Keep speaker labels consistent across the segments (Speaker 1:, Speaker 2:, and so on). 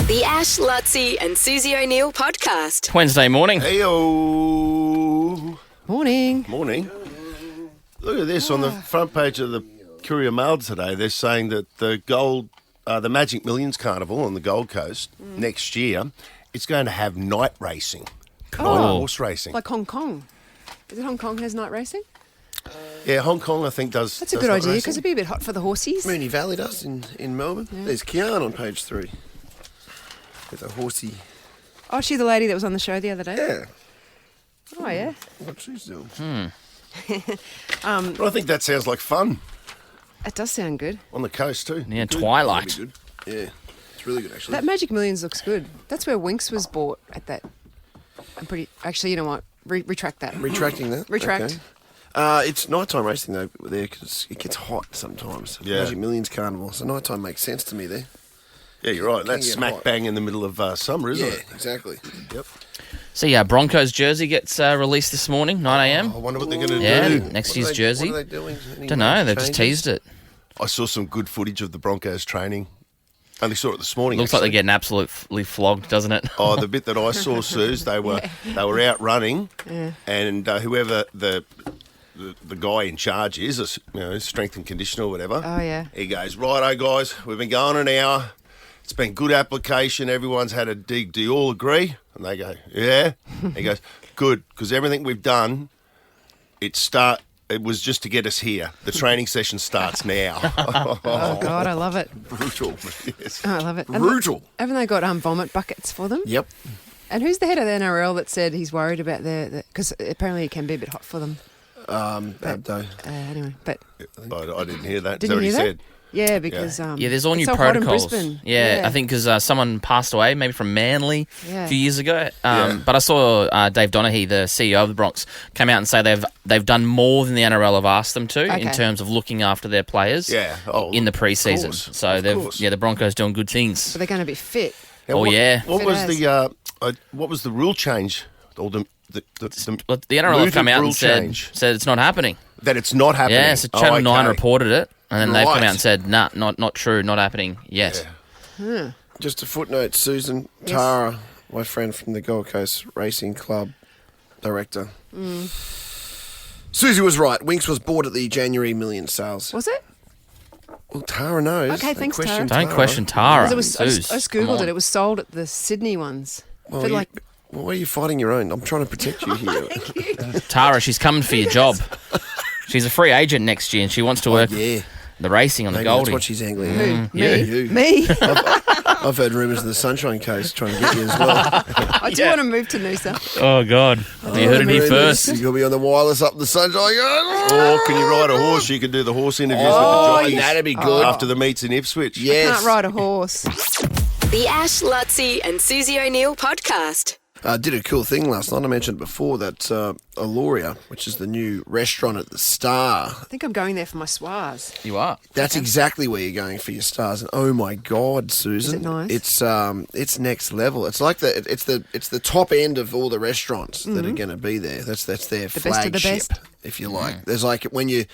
Speaker 1: The Ash, Luttsy and Susie O'Neill podcast.
Speaker 2: Wednesday morning.
Speaker 3: Heyo.
Speaker 4: Morning.
Speaker 3: Morning. Look at this on the front page of the Courier Mail today. They're saying that the Magic Millions Carnival on the Gold Coast next year, it's going to have night racing, night horse racing.
Speaker 4: Like Hong Kong. Is it Hong Kong has night racing?
Speaker 3: Yeah, Hong Kong I think does.
Speaker 4: That's a good idea because it'd be a bit hot for the horsies.
Speaker 5: Moonee Valley does in Melbourne.
Speaker 4: Yeah.
Speaker 5: There's Kian on page 3 with a horsey.
Speaker 4: Oh, she the lady that was on the show the other day?
Speaker 5: Yeah,
Speaker 4: Oh, yeah.
Speaker 5: what she's doing.
Speaker 3: But I think that sounds like fun
Speaker 4: It does sound good.
Speaker 3: on the coast too.
Speaker 2: Yeah, Twilight.
Speaker 5: That'd be good. Yeah, it's really good actually.
Speaker 4: That Magic Millions looks good. That's where Winx was bought at that. Actually, you know what? Retract that.
Speaker 5: Retracting that.
Speaker 4: Retract.
Speaker 5: Okay. It's nighttime racing though there because it gets hot sometimes.
Speaker 3: Yeah.
Speaker 5: Magic Millions Carnival, so nighttime makes sense to me there.
Speaker 3: Yeah, you're right. That's
Speaker 5: get
Speaker 3: smack
Speaker 5: hot.
Speaker 3: bang in the middle of summer, isn't
Speaker 5: Yeah,
Speaker 3: it?
Speaker 5: exactly.
Speaker 3: Yep.
Speaker 2: See, Broncos jersey gets released this morning, 9 a.m.
Speaker 3: I wonder what they're going to
Speaker 2: Yeah,
Speaker 3: do.
Speaker 2: next
Speaker 5: What are
Speaker 2: year's
Speaker 5: they-
Speaker 2: jersey.
Speaker 5: What are they doing? Any
Speaker 2: Don't know, they've just
Speaker 5: changes?
Speaker 2: teased it.
Speaker 3: I saw some good footage of the Broncos training. Only saw it this morning.
Speaker 2: Looks like they're
Speaker 3: actually.
Speaker 2: getting absolutely flogged, doesn't it?
Speaker 3: Oh, the bit that I saw, Suze, they were out running, and whoever the guy in charge is, strength and conditioner or whatever.
Speaker 4: Oh, yeah.
Speaker 3: He goes, righto, guys, we've been going an hour. It's been good application. Everyone's had a dig. Do you all agree? And they go, yeah. He goes, good, because everything we've done, it was just to get us here. The training session starts now.
Speaker 4: Oh, God, I love it.
Speaker 3: Brutal. Yes.
Speaker 4: Oh, I love it.
Speaker 5: Brutal.
Speaker 4: Haven't they got vomit buckets for them?
Speaker 5: Yep.
Speaker 4: And who's the head of the NRL that said he's worried about because apparently it can be a bit hot for them.
Speaker 5: Abdo.
Speaker 4: Anyway, but
Speaker 3: I didn't hear that.
Speaker 4: didn't
Speaker 3: Is
Speaker 4: you
Speaker 3: that
Speaker 4: hear
Speaker 3: what
Speaker 4: that? Yeah, because
Speaker 2: Yeah, there's all
Speaker 4: it's
Speaker 2: new
Speaker 4: so hot in
Speaker 2: protocols.
Speaker 4: Brisbane.
Speaker 2: Yeah, I think because someone passed away, maybe from Manly
Speaker 4: Yeah.
Speaker 2: a few years ago. But I saw Dave Donaghy, the CEO of the Bronx, come out and say they've done more than the NRL have asked them to in
Speaker 4: Okay.
Speaker 2: terms of looking after their players.
Speaker 3: Yeah. Oh,
Speaker 2: in the pre-season.
Speaker 3: course,
Speaker 2: So
Speaker 3: of
Speaker 2: they've
Speaker 3: course.
Speaker 2: the Broncos doing good things.
Speaker 4: So they're going to be fit.
Speaker 3: Now,
Speaker 2: Oh, yeah.
Speaker 3: What
Speaker 4: Fit
Speaker 3: was
Speaker 4: as.
Speaker 3: what was the rule change? Or the
Speaker 2: Well, the NRL have come
Speaker 3: mooted
Speaker 2: out
Speaker 3: rule
Speaker 2: and said
Speaker 3: change
Speaker 2: it's not happening.
Speaker 3: that it's not happening.
Speaker 2: Yeah, so Channel 9
Speaker 3: okay.
Speaker 2: reported it, and then they've come
Speaker 5: Right.
Speaker 2: out and said, nah, not true, not happening yet.
Speaker 5: Just a footnote, Susan
Speaker 4: Yes.
Speaker 5: Tara, my friend from the Gold Coast Racing Club director. Susie was right. Winx was bought at the January million sales.
Speaker 4: Was it?
Speaker 5: Well, Tara knows.
Speaker 4: Okay, thanks, Tara.
Speaker 2: Don't question Tara.
Speaker 4: 'Cause it was, I
Speaker 2: Suze,
Speaker 4: just
Speaker 2: come
Speaker 4: Googled
Speaker 2: on.
Speaker 4: it. It was sold at the Sydney ones.
Speaker 5: Well,
Speaker 4: For like,
Speaker 5: why are you fighting your own? I'm trying to protect you here.
Speaker 2: Tara, she's coming for your job. She's a free agent next year, and she wants to work
Speaker 5: Yeah,
Speaker 2: the racing on the
Speaker 5: maybe that's
Speaker 2: Goldie.
Speaker 5: what she's angling
Speaker 4: who?
Speaker 5: at.
Speaker 4: Me?
Speaker 5: You.
Speaker 4: Me?
Speaker 5: I've heard rumours of the Sunshine Coast trying to get you as well.
Speaker 4: I do want to move to Noosa.
Speaker 2: Oh, God. You heard it here first.
Speaker 5: You'll be on the wireless up the Sunshine Coast.
Speaker 3: Or can you ride a horse? You can do the horse interviews with
Speaker 5: Oh,
Speaker 3: the jockeys.
Speaker 5: that'd be good.
Speaker 3: After the meets in Ipswich.
Speaker 5: Yes.
Speaker 4: Can't ride a horse.
Speaker 1: The Ash, Luttsy and Susie O'Neill podcast.
Speaker 5: I did a cool thing last night. I mentioned it before that Aloria, which is the new restaurant at the Star.
Speaker 4: I think I'm going there for my swars.
Speaker 2: You are.
Speaker 5: That's exactly where you're going for your stars. And oh my God, Susan,
Speaker 4: Is it nice?
Speaker 5: It's next level. It's like it's the top end of all the restaurants that are going to be there. That's their
Speaker 4: The
Speaker 5: flagship,
Speaker 4: best of the best.
Speaker 5: if you like. There's like when you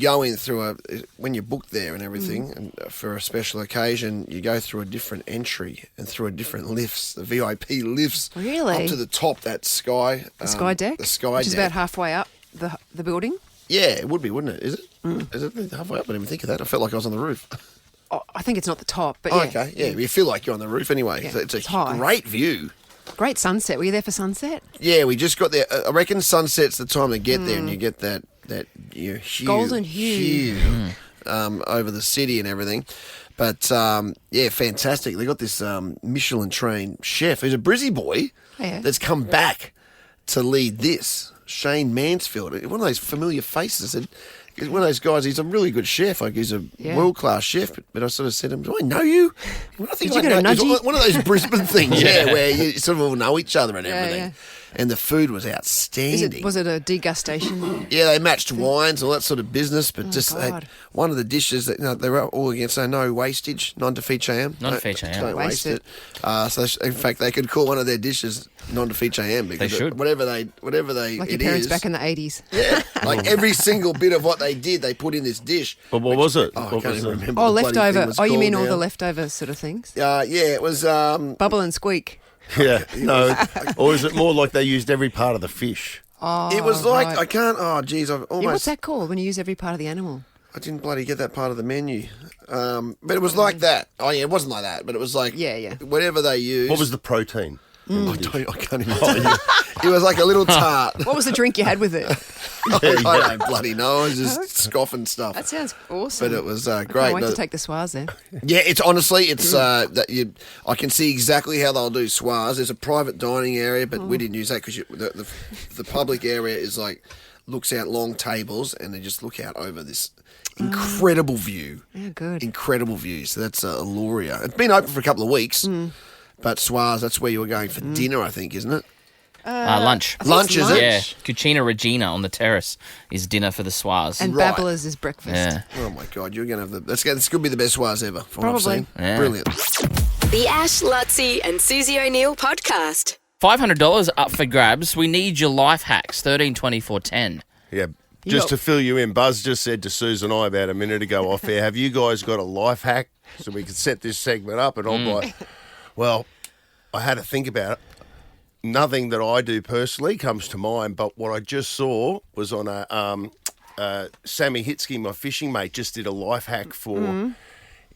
Speaker 5: go in through when you book there and everything, and for a special occasion, you go through a different entry and through a different lifts, the VIP lifts,
Speaker 4: Really?
Speaker 5: up to the top. That sky,
Speaker 4: The Sky Deck?
Speaker 5: the Sky
Speaker 4: Which is
Speaker 5: Deck.
Speaker 4: about halfway up the building.
Speaker 5: Yeah, it would be, wouldn't it? Is it? Is it halfway up? I didn't even think of that. I felt like I was on the roof.
Speaker 4: Oh, I think it's not the top, but
Speaker 5: Oh,
Speaker 4: yeah.
Speaker 5: okay, yeah, you feel like you're on the roof anyway.
Speaker 4: Yeah,
Speaker 5: So it's
Speaker 4: it's
Speaker 5: a
Speaker 4: high.
Speaker 5: great view.
Speaker 4: Great sunset. Were you there for sunset?
Speaker 5: Yeah, we just got there. I reckon sunset's the time to get there, and you get that hue,
Speaker 4: Golden hue.
Speaker 5: over the city and everything. But yeah, fantastic. They got this Michelin trained chef who's a Brizzy boy
Speaker 4: Yeah.
Speaker 5: that's come back to lead this. Shane Mansfield, one of those familiar faces. And he's one of those guys. He's a really good chef. Like he's a
Speaker 4: Yeah.
Speaker 5: world class chef. But I sort of said to him, "Do I know you?" Well, I think
Speaker 4: Did you
Speaker 5: I
Speaker 4: get a
Speaker 5: know- it's
Speaker 4: nudgie?
Speaker 5: one of those Brisbane things, yeah, where you sort of all know each other and
Speaker 4: Yeah,
Speaker 5: everything.
Speaker 4: yeah.
Speaker 5: And the food was outstanding.
Speaker 4: Was it a degustation?
Speaker 5: Yeah, they matched wines, all that sort of business, but
Speaker 4: God.
Speaker 5: one of the dishes that they were all against no wastage, non defeat am.
Speaker 2: Non-defeat am.
Speaker 5: Don't waste
Speaker 4: Waste
Speaker 5: it. In fact, they could call one of their dishes non defeat am because
Speaker 2: should.
Speaker 5: whatever they
Speaker 4: Like your
Speaker 5: it
Speaker 4: parents
Speaker 5: is-
Speaker 4: back in the 80s.
Speaker 5: Yeah, Like every single bit of what they did, they put in this dish.
Speaker 3: But what was it?
Speaker 5: Oh, I
Speaker 3: What
Speaker 5: can't
Speaker 3: was
Speaker 5: even
Speaker 3: it?
Speaker 5: remember.
Speaker 4: Oh,
Speaker 5: what the bloody thing
Speaker 4: leftover.
Speaker 5: was
Speaker 4: Oh, you
Speaker 5: called
Speaker 4: mean all
Speaker 5: now.
Speaker 4: the leftover sort of things?
Speaker 5: Yeah, it was.
Speaker 4: Bubble and squeak.
Speaker 3: Yeah, no. Or is it more like they used every part of the fish?
Speaker 4: Oh,
Speaker 5: It was like
Speaker 4: right.
Speaker 5: I can't. Oh, geez, I've almost.
Speaker 4: Yeah, what's that called when you use every part of the animal?
Speaker 5: I didn't bloody get that part of the menu. But it was like that. Oh yeah, it wasn't like that, but it was like
Speaker 4: Yeah.
Speaker 5: whatever they used.
Speaker 3: What was the protein?
Speaker 5: I can't even tell you. It was like a little tart.
Speaker 4: What was the drink you had with it?
Speaker 5: I don't bloody know. I was just scoffing stuff.
Speaker 4: That sounds awesome.
Speaker 5: But it was
Speaker 4: I
Speaker 5: great.
Speaker 4: can't wait to
Speaker 5: But-
Speaker 4: take the swaz there.
Speaker 5: Yeah, it's honestly, it's that you. I can see exactly how they'll do swaz. There's a private dining area, but we didn't use that because the public area is like looks out long tables, and they just look out over this incredible view.
Speaker 4: Yeah, good.
Speaker 5: Incredible view. So that's Aluria. It's been open for a couple of weeks, but swaz, that's where you were going for dinner, I think, isn't it?
Speaker 2: Lunch.
Speaker 5: Lunch, is it?
Speaker 2: Yeah, Cucina Regina on the terrace is dinner for the Swaz.
Speaker 4: And
Speaker 5: Right.
Speaker 4: Babblers is breakfast.
Speaker 2: yeah.
Speaker 5: Oh my God, you're gonna have the. This could be the best swaz ever. From what I've
Speaker 4: Probably.
Speaker 5: seen.
Speaker 2: Yeah.
Speaker 5: Brilliant.
Speaker 1: The Ash, Luttsy and Susie O'Neill podcast.
Speaker 2: $500 up for grabs. We need your life hacks. 132410.
Speaker 3: Yeah. Just
Speaker 4: got-
Speaker 3: to fill you in, Buzz just said to Susan and I about a minute ago off air, have you guys got a life hack so we can set this segment up? And I'm like, well, I had to think about it. Nothing that I do personally comes to mind, but what I just saw was on Sammy Hitsky, my fishing mate, just did a life hack for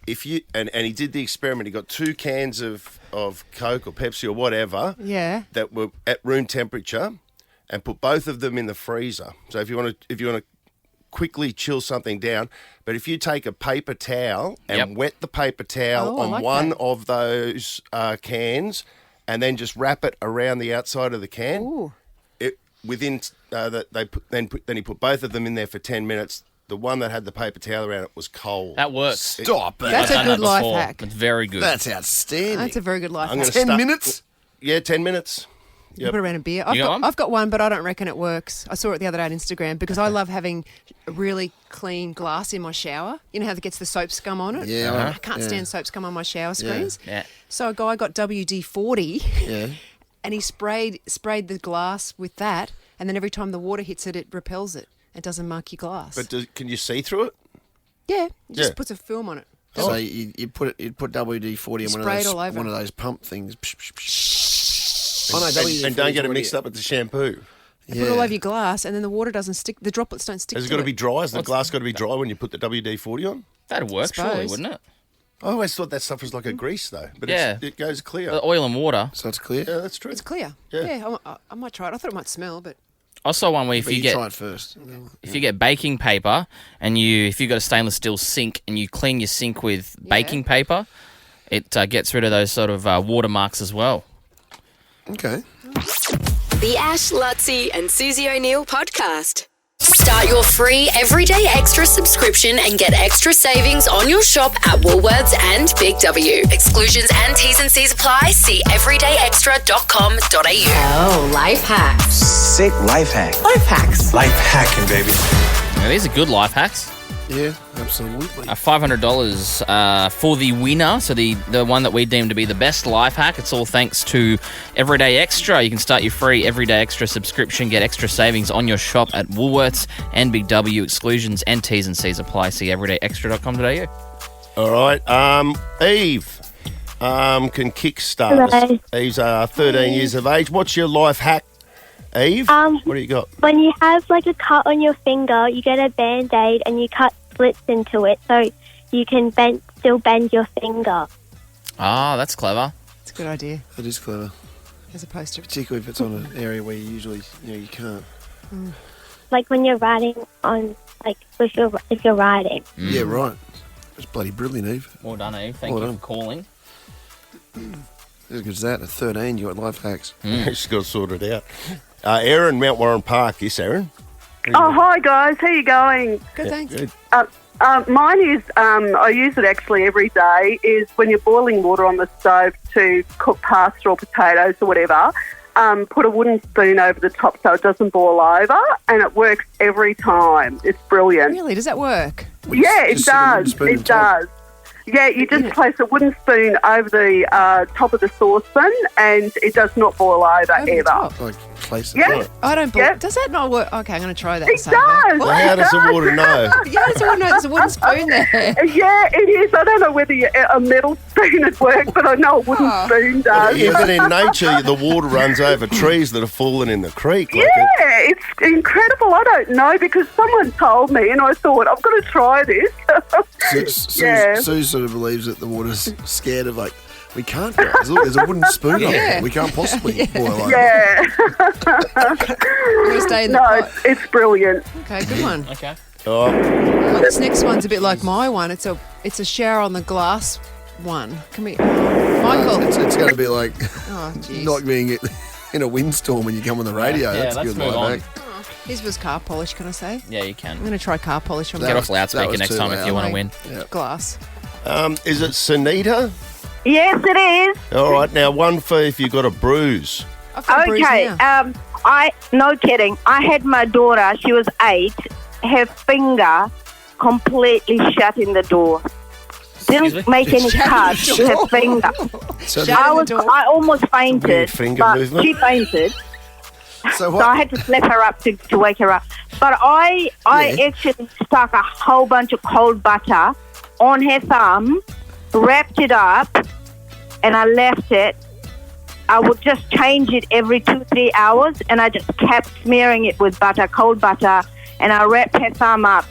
Speaker 3: if you and he did the experiment. He got 2 cans of Coke or Pepsi or whatever
Speaker 4: Yeah.
Speaker 3: that were at room temperature, and put both of them in the freezer. So if you want to quickly chill something down, but if you take a paper towel and
Speaker 2: Yep.
Speaker 3: wet the paper towel
Speaker 4: Oh, I
Speaker 3: on
Speaker 4: like
Speaker 3: one
Speaker 4: that.
Speaker 3: of those cans, and then just wrap it around the outside of the can.
Speaker 4: Ooh.
Speaker 3: It within then he put both of them in there for 10 minutes. The one that had the paper towel around it was cold.
Speaker 2: That works.
Speaker 5: Stop it.
Speaker 4: That's
Speaker 2: I've
Speaker 4: a
Speaker 2: done
Speaker 4: good
Speaker 2: that
Speaker 4: life
Speaker 2: before.
Speaker 4: hack.
Speaker 2: It's very good.
Speaker 5: That's outstanding.
Speaker 4: That's a very good life
Speaker 3: I'm
Speaker 4: hack.
Speaker 3: gonna
Speaker 5: 10
Speaker 3: start-
Speaker 5: minutes.
Speaker 3: Yeah, 10 minutes.
Speaker 4: You
Speaker 3: Yep.
Speaker 4: put around a beer.
Speaker 2: You got one?
Speaker 4: I've got one, but I don't reckon it works. I saw it the other day on Instagram because I love having a really clean glass in my shower. You know how that gets the soap scum on it?
Speaker 5: Yeah,
Speaker 4: I can't stand soap scum on my shower screens.
Speaker 2: Yeah.
Speaker 4: So a guy got WD-40
Speaker 5: Yeah.
Speaker 4: and he sprayed the glass with that, and then every time the water hits it, it repels it. It doesn't mark your glass.
Speaker 3: But can you see through it?
Speaker 4: yeah, it just
Speaker 3: Yeah.
Speaker 4: puts a film on it.
Speaker 5: So you put WD-40 in
Speaker 4: Spray it all over.
Speaker 5: one of those pump things. Oh, no,
Speaker 3: And
Speaker 5: WD-40
Speaker 3: don't get it
Speaker 5: already-
Speaker 3: mixed up with the shampoo.
Speaker 4: Put it all over your glass, and then the water doesn't stick. The droplets don't stick.
Speaker 3: Has it
Speaker 4: to
Speaker 3: got to be dry? Has the glass got to be dry when you put the WD-40 on?
Speaker 2: That'd work, surely,
Speaker 4: Suppose.
Speaker 2: wouldn't it?
Speaker 3: I always thought that stuff was like a grease, though. But
Speaker 2: Yeah.
Speaker 3: it goes clear.
Speaker 2: The oil and water.
Speaker 5: So it's clear.
Speaker 3: Yeah, that's true.
Speaker 4: It's clear.
Speaker 3: Yeah.
Speaker 4: I might try it. I thought it might smell, but
Speaker 2: I saw one where if
Speaker 5: But
Speaker 2: you
Speaker 5: you try
Speaker 2: get
Speaker 5: it first.
Speaker 2: if you get baking paper and if you've got a stainless steel sink and you clean your sink with baking paper, it gets rid of those sort of watermarks as well.
Speaker 5: Okay.
Speaker 1: The Ash, Luttsy and Susie O'Neill podcast.
Speaker 6: Start your free Everyday Extra subscription and get extra savings on your shop at Woolworths and Big W. Exclusions and T's and C's apply. See everydayextra.com.au.
Speaker 7: Oh, life hacks.
Speaker 8: Sick life hack.
Speaker 7: Life hacks.
Speaker 8: Life hacking, baby.
Speaker 2: Now, these are good life hacks.
Speaker 5: Yeah, absolutely.
Speaker 2: $500 for the winner, so the one that we deem to be the best life hack. It's all thanks to Everyday Extra. You can start your free Everyday Extra subscription, get extra savings on your shop at Woolworths and Big W. Exclusions and T's and C's apply. See everydayextra.com.au.
Speaker 3: All right. Eve can kickstart us.
Speaker 9: Hello.
Speaker 3: Eve's 13 years of age. What's your life hack, Eve? What do you got?
Speaker 9: When you have like a cut on your finger, you get a Band-Aid and you cut slits into it so you can still bend your finger.
Speaker 2: Ah, that's clever.
Speaker 4: it's a good idea
Speaker 5: That is clever,
Speaker 4: as opposed to.
Speaker 5: particularly if it's on an area where you usually you can't.
Speaker 9: Like when you're riding on, like if you're riding.
Speaker 5: Yeah, right. It's bloody brilliant, Eve.
Speaker 2: Well done, Eve. Thank
Speaker 5: Well
Speaker 2: you
Speaker 5: done.
Speaker 2: for calling.
Speaker 5: As good as that. At 13, you got life hacks.
Speaker 3: She's got to sort it out. Erin, Mount Warren Park. Yes, Erin?
Speaker 10: Oh, hi guys. How you going?
Speaker 4: Good, thanks.
Speaker 3: Good.
Speaker 10: Mine is, I use it actually every day, is when you're boiling water on the stove to cook pasta or potatoes or whatever, put a wooden spoon over the top so it doesn't boil over, and it works every time. It's brilliant.
Speaker 4: Really? Does that work?
Speaker 10: Yeah, it
Speaker 5: Just sit a wooden
Speaker 10: does.
Speaker 5: spoon on
Speaker 10: It
Speaker 5: top.
Speaker 10: does. Yeah, you just place a wooden spoon over the top of the saucepan and it does not boil over
Speaker 4: Over the
Speaker 10: ever.
Speaker 4: top.
Speaker 5: Like place to
Speaker 10: Yeah.
Speaker 5: do it.
Speaker 4: I don't
Speaker 10: Yeah.
Speaker 4: believe. Does that not work? Okay, I'm going to try that.
Speaker 10: It
Speaker 4: Saturday.
Speaker 10: does.
Speaker 3: Well, how does the water know?
Speaker 4: Yeah, it's all, no, there's a wooden spoon there.
Speaker 10: Yeah, it is. I don't know whether a metal spoon would work, but I know a wooden spoon does.
Speaker 3: Even in nature, the water runs over trees that have fallen in the creek. Like
Speaker 10: Yeah, it's incredible. I don't know because someone told me and I thought, I've got to try this. Yeah.
Speaker 5: Sue sort of believes that the water's scared of we can't, guys. Look, there's a wooden spoon on there. We can't possibly boil like
Speaker 10: Yeah.
Speaker 4: I'm going to stay in the
Speaker 10: No,
Speaker 4: pot.
Speaker 10: it's brilliant.
Speaker 4: Okay, good one.
Speaker 2: Okay.
Speaker 3: oh,
Speaker 4: Well, this next one's a bit like my one. It's a shower on the glass one. Can we, Michael?
Speaker 5: It's going to be like
Speaker 4: Oh, jeez.
Speaker 5: not being in a windstorm when you come on the radio.
Speaker 2: Yeah,
Speaker 5: That's
Speaker 2: let's
Speaker 5: good.
Speaker 2: move on.
Speaker 5: Like
Speaker 4: His was car polish. Can I say?
Speaker 2: Yeah, you
Speaker 4: I'm
Speaker 2: can.
Speaker 4: going to try car polish on
Speaker 2: Get
Speaker 4: the
Speaker 2: off loudspeaker
Speaker 5: was
Speaker 2: next
Speaker 5: too
Speaker 2: time if you
Speaker 5: loud.
Speaker 2: want to win.
Speaker 4: glass.
Speaker 3: is it Sunita?
Speaker 10: Yes, it is.
Speaker 3: All right, now one for if you got a bruise.
Speaker 4: I've got a bruise now.
Speaker 11: No kidding. I had my daughter, she was 8, her finger completely shut in the door.
Speaker 2: Excuse
Speaker 11: Didn't
Speaker 2: me?
Speaker 11: make any cuts to her finger.
Speaker 5: so,
Speaker 11: I almost
Speaker 3: Weird
Speaker 11: fainted,
Speaker 3: finger
Speaker 11: but
Speaker 3: movement.
Speaker 11: she fainted.
Speaker 5: so
Speaker 11: So I
Speaker 5: what?
Speaker 11: had to slap her up to wake her up. But I
Speaker 5: Yeah.
Speaker 11: actually stuck a whole bunch of cold butter on her thumb, wrapped it up, and I left it. I would just change it every 2-3 hours, and I just kept smearing it with butter, cold butter, and I wrapped her thumb up.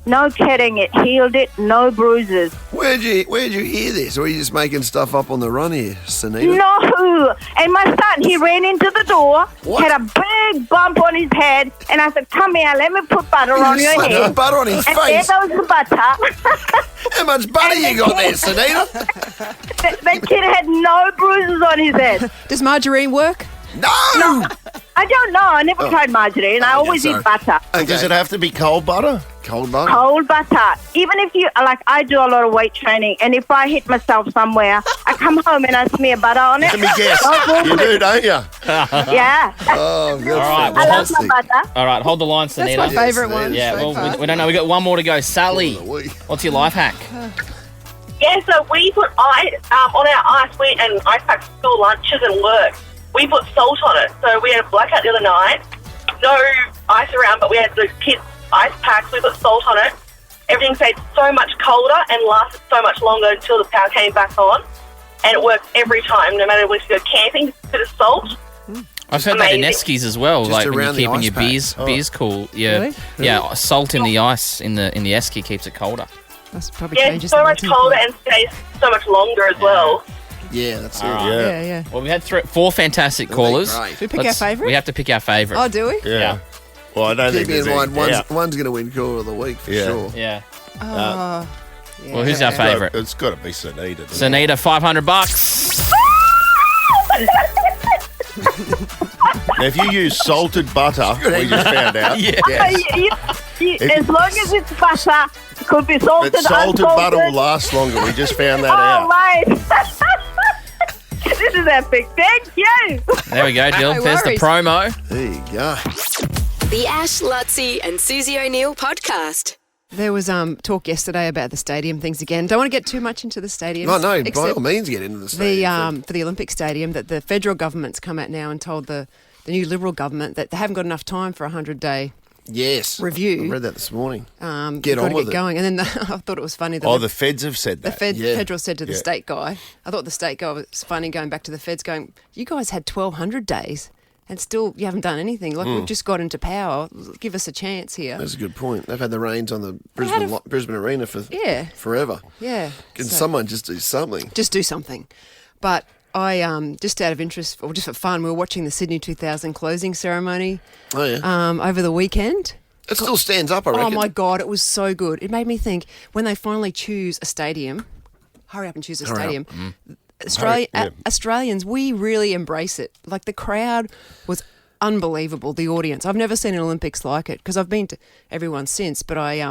Speaker 11: No kidding, it healed it, no bruises.
Speaker 5: Where'd you hear this? Or are you just making stuff up on the run here, Sunita?
Speaker 11: No! And my son, he ran into the door,
Speaker 5: What?
Speaker 11: had a big bump on his head, and I said, come here, let me put butter on your
Speaker 5: Slapped
Speaker 11: head.
Speaker 5: butter on his
Speaker 11: And
Speaker 5: face.
Speaker 11: there goes the butter.
Speaker 5: How much butter you got there, Sunita?
Speaker 11: That kid had no bruises on his head.
Speaker 4: Does margarine work?
Speaker 5: No!
Speaker 11: I don't know. I never tried margarine. I always
Speaker 5: sorry.
Speaker 11: eat butter.
Speaker 3: And does it have to be cold butter?
Speaker 5: Cold butter?
Speaker 11: Cold butter. Even if you, I do a lot of weight training, and if I hit myself somewhere, I come home and I smear butter on it.
Speaker 3: Let me guess.
Speaker 11: Don't
Speaker 3: You do, don't you?
Speaker 11: Yeah.
Speaker 5: Oh, that's
Speaker 2: right,
Speaker 11: I love
Speaker 5: fantastic.
Speaker 11: my butter.
Speaker 2: All right, hold the line, Sunita.
Speaker 4: That's my favourite
Speaker 5: Yes,
Speaker 4: one.
Speaker 2: Yeah,
Speaker 4: so
Speaker 2: well,
Speaker 4: far.
Speaker 2: we don't know. We got one more to go. Sally, what's your life hack?
Speaker 12: Yeah, so we put ice on our ice, and ice packs school lunches and work. We put salt on it. So we had a blackout the other night. No ice around, but we had the kids' ice packs. We put salt on it. Everything stayed so much colder and lasted so much longer until the power came back on. And it works every time, no matter if you go camping, just a bit of salt.
Speaker 2: I've heard that in
Speaker 12: Amazing.
Speaker 2: Eskies as well.
Speaker 5: Just
Speaker 2: Like when you're
Speaker 5: around the
Speaker 2: keeping
Speaker 5: ice
Speaker 2: your
Speaker 5: pack.
Speaker 2: beers cool. Yeah,
Speaker 4: Really?
Speaker 2: yeah. Salt in the ice in the Esky keeps it colder.
Speaker 4: That's probably
Speaker 12: Yeah,
Speaker 4: changes
Speaker 12: so
Speaker 4: the
Speaker 12: much
Speaker 4: melting
Speaker 12: colder
Speaker 4: point.
Speaker 12: and stays so much longer as well.
Speaker 5: Yeah, that's it.
Speaker 2: All right.
Speaker 3: Yeah.
Speaker 4: Yeah, yeah.
Speaker 2: Well, we had 4 fantastic callers.
Speaker 5: great.
Speaker 4: Do we pick our favourite?
Speaker 2: We have to pick our favourite.
Speaker 4: Oh, do we?
Speaker 3: Yeah. Well, I don't
Speaker 5: Keep
Speaker 3: think
Speaker 5: in
Speaker 3: there's
Speaker 5: mind,
Speaker 3: any doubt.
Speaker 5: one's going to win Caller of the Week for
Speaker 3: Yeah.
Speaker 5: sure.
Speaker 2: Yeah.
Speaker 4: Oh, yeah.
Speaker 2: Well, who's our favourite?
Speaker 3: It's got to be Sunita. doesn't it?
Speaker 2: Sunita, $500.
Speaker 3: Now, if you use salted butter, we just found out.
Speaker 2: Yeah.
Speaker 11: As long as it's butter, it could be salted,
Speaker 3: But salted
Speaker 11: unsalted.
Speaker 3: butter will last longer. We just found that
Speaker 11: Oh,
Speaker 3: out.
Speaker 11: mate. This is epic. Thank you.
Speaker 2: There we go, Jill.
Speaker 4: No
Speaker 2: There's the
Speaker 4: worries.
Speaker 2: promo.
Speaker 5: There you go.
Speaker 1: The Ash, Luttsy and Susie O'Neill podcast.
Speaker 4: There was talk yesterday about the stadium things again. Don't want to get too much into the stadium.
Speaker 5: No, by all means get into the stadium.
Speaker 4: For the Olympic Stadium, that the federal government's come out now and told the new Liberal government that they haven't got enough time for a 100-day
Speaker 5: Yes.
Speaker 4: review.
Speaker 5: I read that this morning.
Speaker 4: Get
Speaker 5: on
Speaker 4: to
Speaker 5: with
Speaker 4: get
Speaker 5: it.
Speaker 4: going. And then I thought it was funny that
Speaker 3: Oh, the feds have said
Speaker 4: the
Speaker 3: that.
Speaker 4: federal said to the
Speaker 3: Yeah.
Speaker 4: state guy. I thought the state guy was funny going back to the feds, going, "You guys had 1,200 days." And still, you haven't done anything. Like, we've just got into power. Give us a chance here.
Speaker 5: That's a good point. They've had the reins on the
Speaker 4: had
Speaker 5: Brisbane Arena for
Speaker 4: Yeah.
Speaker 5: forever.
Speaker 4: Yeah.
Speaker 5: Can
Speaker 4: So-
Speaker 5: someone just do something?
Speaker 4: just do something. But I, just out of interest, or just for fun, we were watching the Sydney 2000 closing ceremony
Speaker 5: Oh, yeah.
Speaker 4: over the weekend.
Speaker 5: It still stands up, I reckon.
Speaker 4: Oh, my God, it was so good. It made me think, when they finally choose a stadium, hurry up and choose a
Speaker 5: Hurry up.
Speaker 4: stadium.
Speaker 3: Hurry, yeah.
Speaker 4: Australians, we really embrace it. Like, the crowd was unbelievable, the audience. I've never seen an Olympics like it, because I've been to everyone since, but I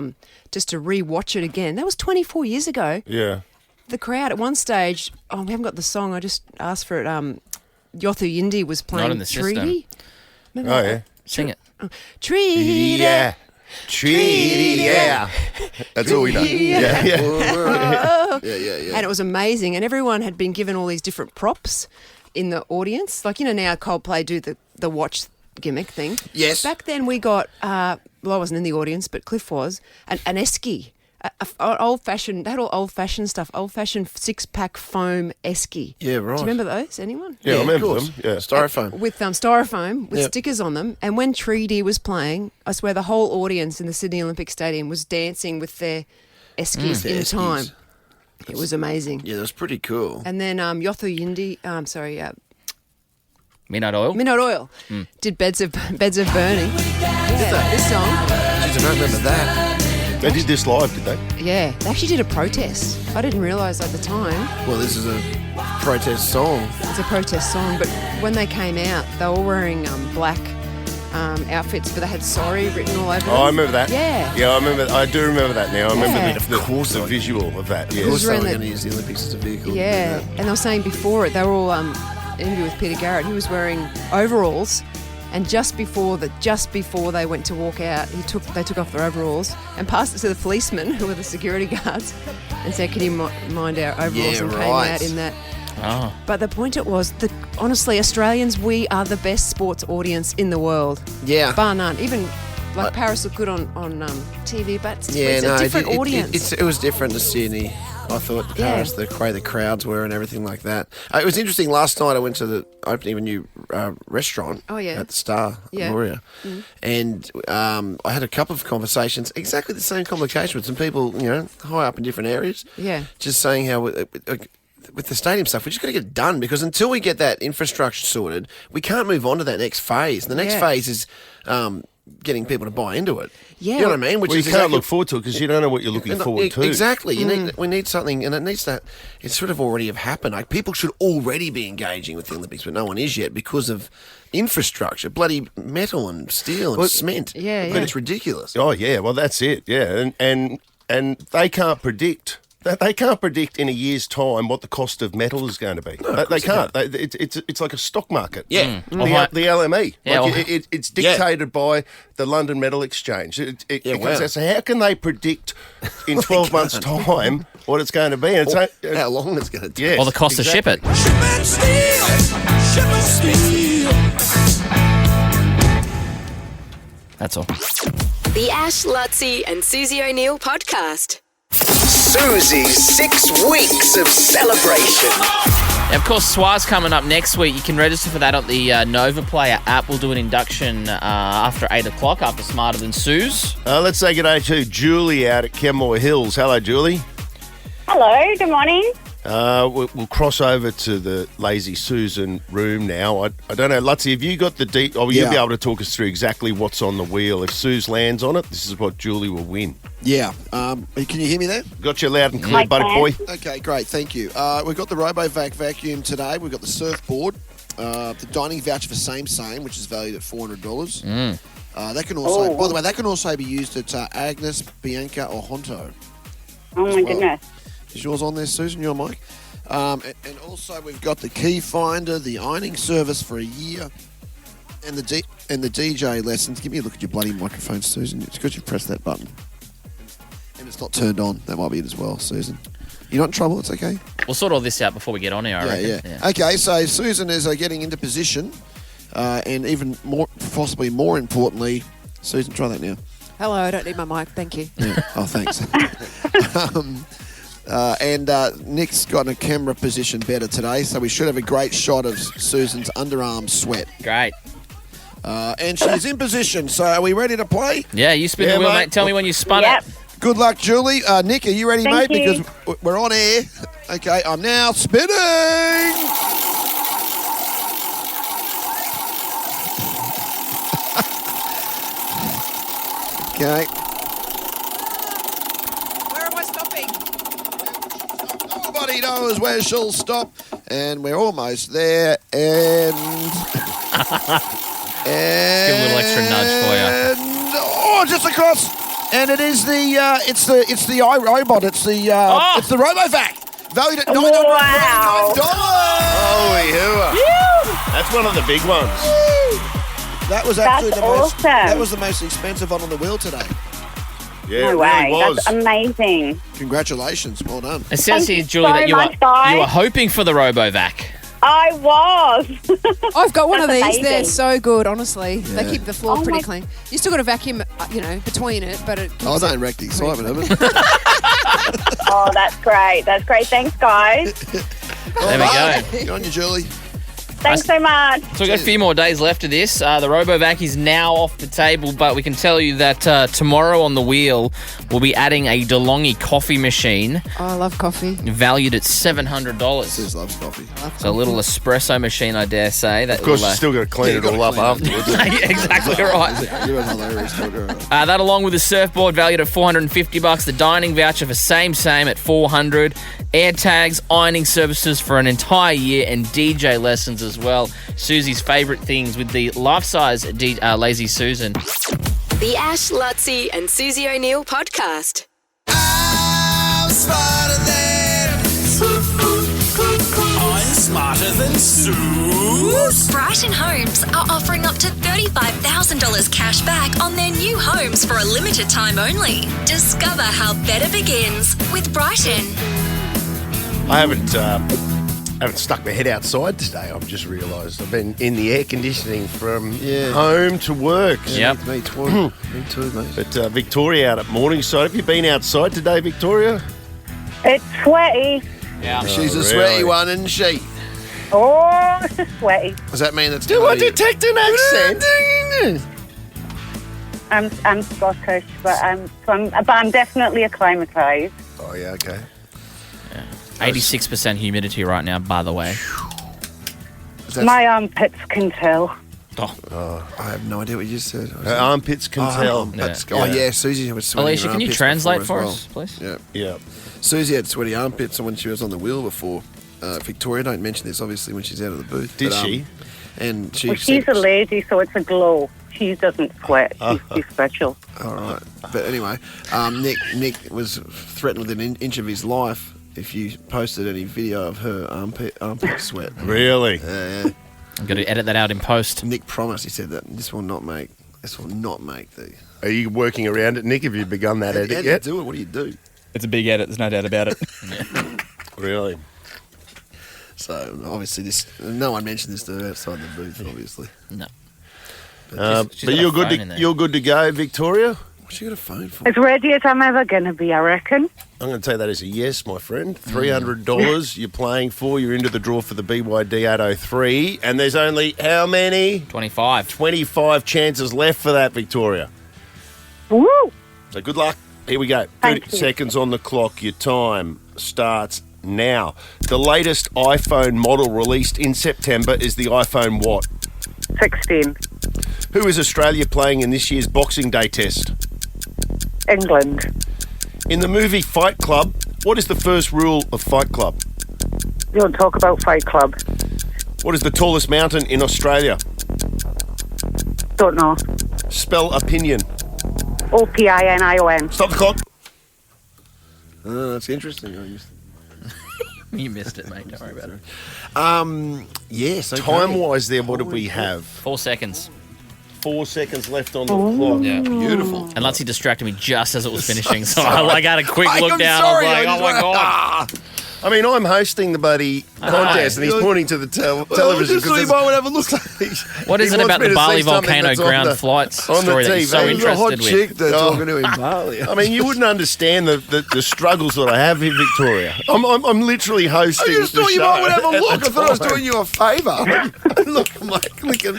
Speaker 4: just to re-watch it again. That was 24 years ago.
Speaker 3: Yeah.
Speaker 4: The crowd at one stage, we haven't got the song, I just asked for it. Yothu Yindi was playing
Speaker 2: Not in the system.
Speaker 4: Treaty. Remember
Speaker 3: Oh,
Speaker 4: that?
Speaker 3: yeah.
Speaker 2: Sing it.
Speaker 4: Treaty.
Speaker 3: Yeah. Treaty, yeah. That's all we know. Yeah, yeah.
Speaker 5: Yeah.
Speaker 4: And it was amazing. And everyone had been given all these different props in the audience. Like, now Coldplay do the watch gimmick thing.
Speaker 5: Yes.
Speaker 4: Back then we got, I wasn't in the audience, but Cliff was, an esky. Old-fashioned, they had all old-fashioned stuff, old-fashioned six-pack foam esky.
Speaker 5: Yeah, right.
Speaker 4: Do you remember those, anyone?
Speaker 3: Yeah, I remember
Speaker 5: of
Speaker 3: them. Yeah.
Speaker 5: Styrofoam.
Speaker 4: With styrofoam, with
Speaker 5: Yep.
Speaker 4: stickers on them. And when Treaty was playing, I swear the whole audience in the Sydney Olympic Stadium was dancing with their eskies in
Speaker 5: Their eskies.
Speaker 4: time. It was amazing.
Speaker 5: Yeah, that's pretty cool.
Speaker 4: And then Yothu Yindi,
Speaker 2: Midnight Oil.
Speaker 4: Midnight Oil did Beds of Burning. This song.
Speaker 5: Jeez, I don't remember that.
Speaker 3: They did this live, did they?
Speaker 4: Yeah, they actually did a protest. I didn't realise at the time.
Speaker 5: Well, this is a protest song.
Speaker 4: It's a protest song, but when they came out, they were wearing black outfits, but they had "sorry" written all over them.
Speaker 3: Oh, I remember that.
Speaker 4: Yeah.
Speaker 3: Yeah, I do remember that now. I remember
Speaker 4: Yeah.
Speaker 3: the visual of that.
Speaker 5: Of
Speaker 3: Yes.
Speaker 5: course, they were
Speaker 4: around
Speaker 5: going to
Speaker 4: the-
Speaker 5: use the Olympics as a vehicle.
Speaker 4: Yeah, and they were saying before it, they were all interview with Peter Garrett. He was wearing overalls, and just before they went to walk out, they took off their overalls and passed it to the policemen, who were the security guards, and said, "Can you mind our overalls?"
Speaker 5: Yeah,
Speaker 4: and
Speaker 5: right.
Speaker 4: came out in that.
Speaker 2: Oh.
Speaker 4: But the point it was that honestly, Australians, we are the best sports audience in the world,
Speaker 5: Yeah.
Speaker 4: bar none. Even like Paris looked good on TV, but it's
Speaker 5: Yeah,
Speaker 4: a
Speaker 5: no,
Speaker 4: different audience.
Speaker 5: It was different to Sydney. I thought Paris, the way the crowds were and everything like that. It was interesting. Last night I went to the opening of a new restaurant at the Star, Gloria, and I had a couple of conversations, exactly the same conversation with some people, high up in different areas.
Speaker 4: Yeah.
Speaker 5: Just saying how with the stadium stuff, we just got to get it done, because until we get that infrastructure sorted, we can't move on to that next phase. The next phase is getting people to buy into it.
Speaker 4: Yeah.
Speaker 5: You know what I mean? Which
Speaker 3: Well, you
Speaker 5: is
Speaker 3: can't
Speaker 5: exactly-
Speaker 3: look forward to it because you don't know what you're looking forward to.
Speaker 5: Exactly. We need something, and it needs that. It's sort of already have happened. Like, people should already be engaging with the Olympics, but no one is yet because of infrastructure, bloody metal and steel and cement.
Speaker 4: Yeah,
Speaker 5: But
Speaker 4: yeah.
Speaker 5: it's ridiculous.
Speaker 3: Oh yeah, well that's it. Yeah, and they can't predict. They can't predict in a year's time what the cost of metal is going to be. They can't. It's like a stock market.
Speaker 5: Yeah.
Speaker 3: The LME.
Speaker 2: Yeah,
Speaker 3: It's dictated by the London Metal Exchange. It comes out. So how can they predict in 12 months' time what it's going to be? And
Speaker 5: How long it's going to take.
Speaker 3: Yes,
Speaker 2: Or the cost to ship it. That's all.
Speaker 1: The Ash, Luttsy and Susie O'Neill podcast.
Speaker 13: Susie's 6 weeks of celebration.
Speaker 2: Now, of course, SWA's coming up next week. You can register for that at the Nova Player app. We'll do an induction after 8 o'clock, after Smarter Than Suze.
Speaker 3: let's say good day to Julie out at Kenmore Hills. Hello, Julie.
Speaker 14: Hello, good morning.
Speaker 3: We'll cross over to the Lazy Susan room now. I don't know, Luttsy, have you got the you'll be able to talk us through exactly what's on the wheel. If Suze lands on it, this is what Julie will win.
Speaker 5: Yeah. Can you hear me there?
Speaker 3: Got you loud and clear, buddy boy.
Speaker 5: Okay, great. Thank you. We've got the RoboVac vacuum today. We've got the surfboard, the dining voucher for Same, which is valued at $400. That can also, by the way, that can also be used at Agnes, Bianca, or Honto.
Speaker 14: Oh my goodness.
Speaker 5: Is yours on there, Susan? Your mic? And also we've got the key finder, the ironing service for a year, and the DJ lessons. Give me a look at your bloody microphone, Susan. It's because you pressed that button. And it's not turned on. That might be it as well, Susan. You're not in trouble? It's okay?
Speaker 2: We'll sort all this out before we get on here, I reckon.
Speaker 5: Yeah. Okay, so Susan is getting into position. And even more, possibly more importantly, Susan, try that now.
Speaker 4: Hello, I don't need my mic, thank you.
Speaker 5: Yeah. Oh, thanks. And Nick's got a camera position better today, so we should have a great shot of Susan's underarm sweat.
Speaker 2: Great.
Speaker 5: And she's in position, so are we ready to play?
Speaker 2: Yeah, you spin the wheel, mate. Tell me when you spun
Speaker 14: Yep.
Speaker 2: it.
Speaker 5: Good luck, Julie. Nick, are you ready,
Speaker 14: Thank
Speaker 5: mate?
Speaker 14: you.
Speaker 5: Because we're on air. Okay, I'm now spinning! Okay.
Speaker 4: Where am I stopping?
Speaker 5: Nobody knows where she'll stop. And we're almost there. And...
Speaker 2: Give a little extra nudge for you.
Speaker 5: Oh, just across. And it is the it's the iRobot. It's the RoboVac. Valued at $999.
Speaker 14: Wow.
Speaker 3: Holy hooah. That's one of the big ones.
Speaker 5: That was actually
Speaker 14: That's
Speaker 5: the most.
Speaker 14: awesome.
Speaker 5: That was the most expensive one on the wheel today.
Speaker 3: Yeah,
Speaker 14: No
Speaker 3: it
Speaker 14: way.
Speaker 3: really was.
Speaker 14: That's amazing.
Speaker 5: Congratulations, well done.
Speaker 2: It says
Speaker 14: Thank
Speaker 2: here,
Speaker 14: you
Speaker 2: Julie,
Speaker 14: so
Speaker 2: that
Speaker 14: much, guys.
Speaker 2: you were hoping for the RoboVac.
Speaker 14: I was.
Speaker 4: I've got one of
Speaker 14: That's
Speaker 4: these. They're
Speaker 14: amazing.
Speaker 4: so good, honestly. They
Speaker 5: Yeah.
Speaker 4: keep the floor
Speaker 14: Oh
Speaker 4: pretty
Speaker 14: my-
Speaker 4: clean. You still got to vacuum, between it, but it.
Speaker 5: I don't wreck the excitement of it.
Speaker 14: Oh, that's great. That's great. Thanks, guys.
Speaker 2: There we go.
Speaker 5: Good on you, Julie.
Speaker 14: Thanks so much.
Speaker 2: So we've got a few more days left of this. The RoboVac is now off the table, but we can tell you that tomorrow on the wheel, we'll be adding a DeLonghi coffee machine
Speaker 4: Oh, I love coffee.
Speaker 2: valued at $700.
Speaker 5: Suze loves coffee.
Speaker 2: So a little espresso machine, I dare say. That
Speaker 3: Of course,
Speaker 2: will,
Speaker 3: you still got to clean it all up afterwards.
Speaker 2: yeah, exactly right.
Speaker 5: You were hilarious. Talker.
Speaker 2: That along with the surfboard valued at $450, the dining voucher for same at $400, air tags, ironing services for an entire year, and DJ lessons as well. Susie's favourite things with the life-size Lazy Susan.
Speaker 1: The Ash, Luttsy and Susie O'Neill podcast.
Speaker 13: I'm smarter than Sue.
Speaker 6: Brighton Homes are offering up to $35,000 cash back on their new homes for a limited time only. Discover how better begins with Brighton.
Speaker 3: I haven't stuck my head outside today. I've just realised I've been in the air conditioning from home to work.
Speaker 2: Yep.
Speaker 5: Me too. Me too, mate.
Speaker 3: But Victoria out at Morningside. Have you been outside today, Victoria?
Speaker 14: It's sweaty.
Speaker 2: Yeah.
Speaker 5: She's a
Speaker 3: really?
Speaker 5: sweaty one, isn't she?
Speaker 14: Oh, it's just sweaty.
Speaker 5: Does that mean that's
Speaker 3: Do I detect an accent?
Speaker 14: I'm Scottish, but I'm definitely acclimatised.
Speaker 3: Oh, yeah, okay.
Speaker 2: 86% humidity right now, by the way.
Speaker 14: My armpits can tell.
Speaker 5: I have no idea what you just said.
Speaker 3: Her armpits can tell.
Speaker 5: Armpits.
Speaker 2: Yeah.
Speaker 5: Oh, yeah, Susie was sweaty.
Speaker 2: Alicia,
Speaker 5: her
Speaker 2: can you
Speaker 5: armpits
Speaker 2: translate
Speaker 5: before
Speaker 2: for
Speaker 5: as
Speaker 2: us, please?
Speaker 5: Yeah.
Speaker 3: Yeah.
Speaker 5: Susie had sweaty armpits when she was on the wheel before. Victoria, don't mention this, obviously, when she's out of the booth.
Speaker 3: Did she?
Speaker 5: And she
Speaker 14: Well, she's a lady, so it's a glow. She doesn't sweat. She's special.
Speaker 5: All right. But anyway, Nick was threatened with an inch of his life if you posted any video of her armpit sweat.
Speaker 3: Really?
Speaker 5: Yeah.
Speaker 2: I'm going to edit that out in post.
Speaker 5: Nick promised, he said that this will not make the...
Speaker 3: Are you working around it, Nick? Have you begun that edit
Speaker 5: How do
Speaker 3: yet?
Speaker 5: you do it? What do you do?
Speaker 15: It's a big edit, there's no doubt about it.
Speaker 3: Really?
Speaker 5: So, obviously, no one mentioned this to her outside the booth, obviously.
Speaker 2: No.
Speaker 5: But
Speaker 2: She's got a
Speaker 3: you're good.
Speaker 2: phone in there.
Speaker 3: You're good to go, Victoria.
Speaker 5: What's she got a phone for?
Speaker 14: As ready as I'm ever going to be, I reckon.
Speaker 3: I'm going to take that as a yes, my friend. $300 you're playing for. You're into the draw for the BYD 803. And there's only how many?
Speaker 2: 25.
Speaker 3: 25 chances left for that, Victoria.
Speaker 14: Woo!
Speaker 3: So good luck. Here we go. 30 seconds on the clock. Your time starts now. The latest iPhone model released in September is the iPhone what?
Speaker 14: 16.
Speaker 3: Who is Australia playing in this year's Boxing Day test?
Speaker 14: England.
Speaker 3: In the movie Fight Club, what is the first rule of Fight Club?
Speaker 14: You don't talk about Fight Club.
Speaker 3: What is the tallest mountain in Australia?
Speaker 14: Don't know.
Speaker 3: Spell opinion.
Speaker 14: OPINION.
Speaker 3: Stop the clock.
Speaker 5: That's interesting.
Speaker 2: You missed it, mate. Don't worry about it.
Speaker 5: Yes. Okay.
Speaker 3: Time-wise there, what do we have?
Speaker 2: 4 seconds.
Speaker 3: 4 seconds left on the clock.
Speaker 2: Yeah.
Speaker 5: Beautiful.
Speaker 2: And Luttsy distracted me just as it was finishing, so I had a quick look down.
Speaker 5: Sorry,
Speaker 2: I was like, oh my God.
Speaker 3: I mean, I'm hosting the buddy contest, and he's pointing to the television.
Speaker 5: Just so you might want to have a look.
Speaker 2: What is it about the Bali volcano ground flights
Speaker 3: on the
Speaker 2: story that you're so
Speaker 3: TV.
Speaker 2: interested
Speaker 5: hot
Speaker 2: with?
Speaker 5: chick they're talking to in Bali.
Speaker 3: I mean, you wouldn't understand the struggles that I have in Victoria. I'm literally hosting.
Speaker 5: I just
Speaker 3: the
Speaker 5: thought you
Speaker 3: show
Speaker 5: might want to have a
Speaker 3: at
Speaker 5: look.
Speaker 3: the
Speaker 5: I thought I was
Speaker 3: time.
Speaker 5: doing you a favour. Look, I'm like clicking.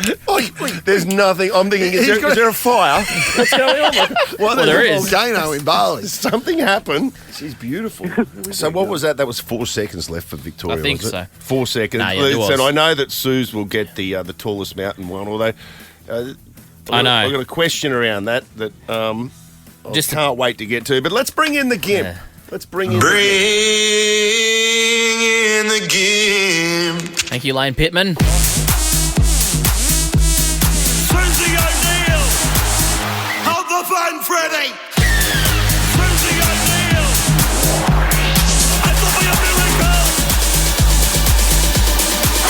Speaker 3: There's nothing. I'm thinking, is there a fire? What's going on?
Speaker 5: Well,
Speaker 2: there
Speaker 5: there's a
Speaker 2: is.
Speaker 5: volcano in Bali.
Speaker 3: Something happened.
Speaker 5: She's beautiful.
Speaker 3: So what was that? That was 4 seconds left for Victoria.
Speaker 2: I think
Speaker 3: was it?
Speaker 2: so.
Speaker 3: 4 seconds.
Speaker 2: Nah, yeah, it was.
Speaker 3: And I know that Suze will get the tallest mountain one. Although
Speaker 2: I know.
Speaker 3: I've got a question around that I
Speaker 2: Just
Speaker 3: can't wait to get to. But let's bring in the gimp.
Speaker 2: Yeah.
Speaker 3: Let's bring in
Speaker 13: Bring in the game.
Speaker 2: Thank you, Lane Pittman.
Speaker 13: Susie O'Neill. Hold the phone, Freddie. Susie O'Neill. It will be a miracle.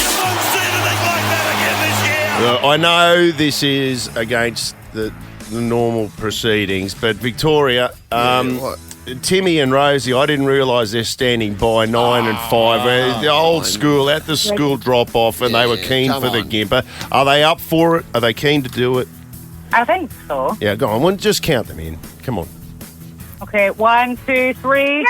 Speaker 13: You won't see anything like that again this year.
Speaker 3: I know this is against the normal proceedings, but Victoria, Timmy and Rosie, I didn't realise they're standing by 9 and 5. The old school, at the school drop-off, and they were keen for the Gimper. Are they up for it? Are they keen to do it?
Speaker 14: I think so.
Speaker 3: Yeah, go on. Well, just count them in. Come on.
Speaker 14: Okay, 1, 2, 3.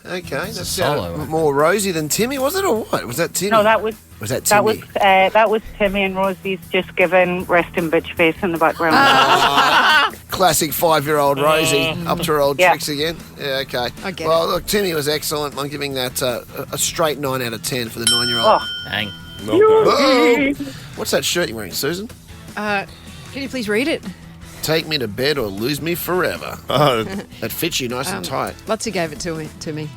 Speaker 5: Okay, that
Speaker 2: solo.
Speaker 5: sounded more Rosie than Timmy, was it, or what? Was that Timmy?
Speaker 14: No, that was
Speaker 5: that Timmy?
Speaker 14: That was Timmy, and Rosie's just giving resting bitch face in the background.
Speaker 5: Classic 5-year-old Rosie, up to her old
Speaker 14: Yeah.
Speaker 5: tricks again. Yeah, okay.
Speaker 4: I get
Speaker 5: Well, look, Timmy was excellent. I'm giving that a straight 9 out of 10 for the 9-year-old.
Speaker 2: Dang.
Speaker 5: Oh. What's that shirt you're wearing, Susan?
Speaker 4: Can you please read it?
Speaker 5: Take me to bed or lose me forever.
Speaker 3: Oh.
Speaker 5: That fits you nice and tight.
Speaker 4: Luttsy gave it to me.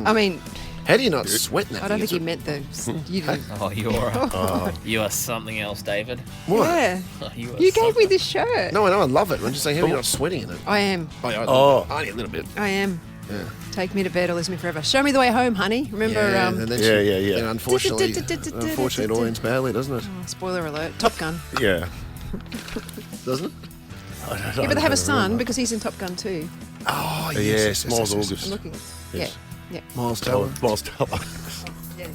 Speaker 4: I mean,
Speaker 5: How do you not sweat in that?
Speaker 4: I don't think he meant the. You didn't.
Speaker 2: Oh, you are something else, David.
Speaker 5: What?
Speaker 4: Yeah.
Speaker 2: Oh,
Speaker 4: You gave me this shirt.
Speaker 5: No, I know, I love it. I'm just saying, how are you not sweating in it?
Speaker 4: I am.
Speaker 5: Only a little bit.
Speaker 4: I am.
Speaker 5: Yeah.
Speaker 4: Take me to bed or lose me forever. Show me the way home, honey. Remember?
Speaker 5: and then
Speaker 3: Yeah.
Speaker 5: Then unfortunately, it all ends badly, doesn't it?
Speaker 4: Spoiler alert. Top Gun.
Speaker 3: Yeah.
Speaker 5: Doesn't it?
Speaker 4: Yeah, but they have a son because he's in Top Gun too.
Speaker 5: Oh,
Speaker 3: Yes, Miles August.
Speaker 4: I'm looking.
Speaker 3: Yes.
Speaker 4: Yeah.
Speaker 5: Miles Teller.
Speaker 3: Miles Teller.
Speaker 4: Yeah.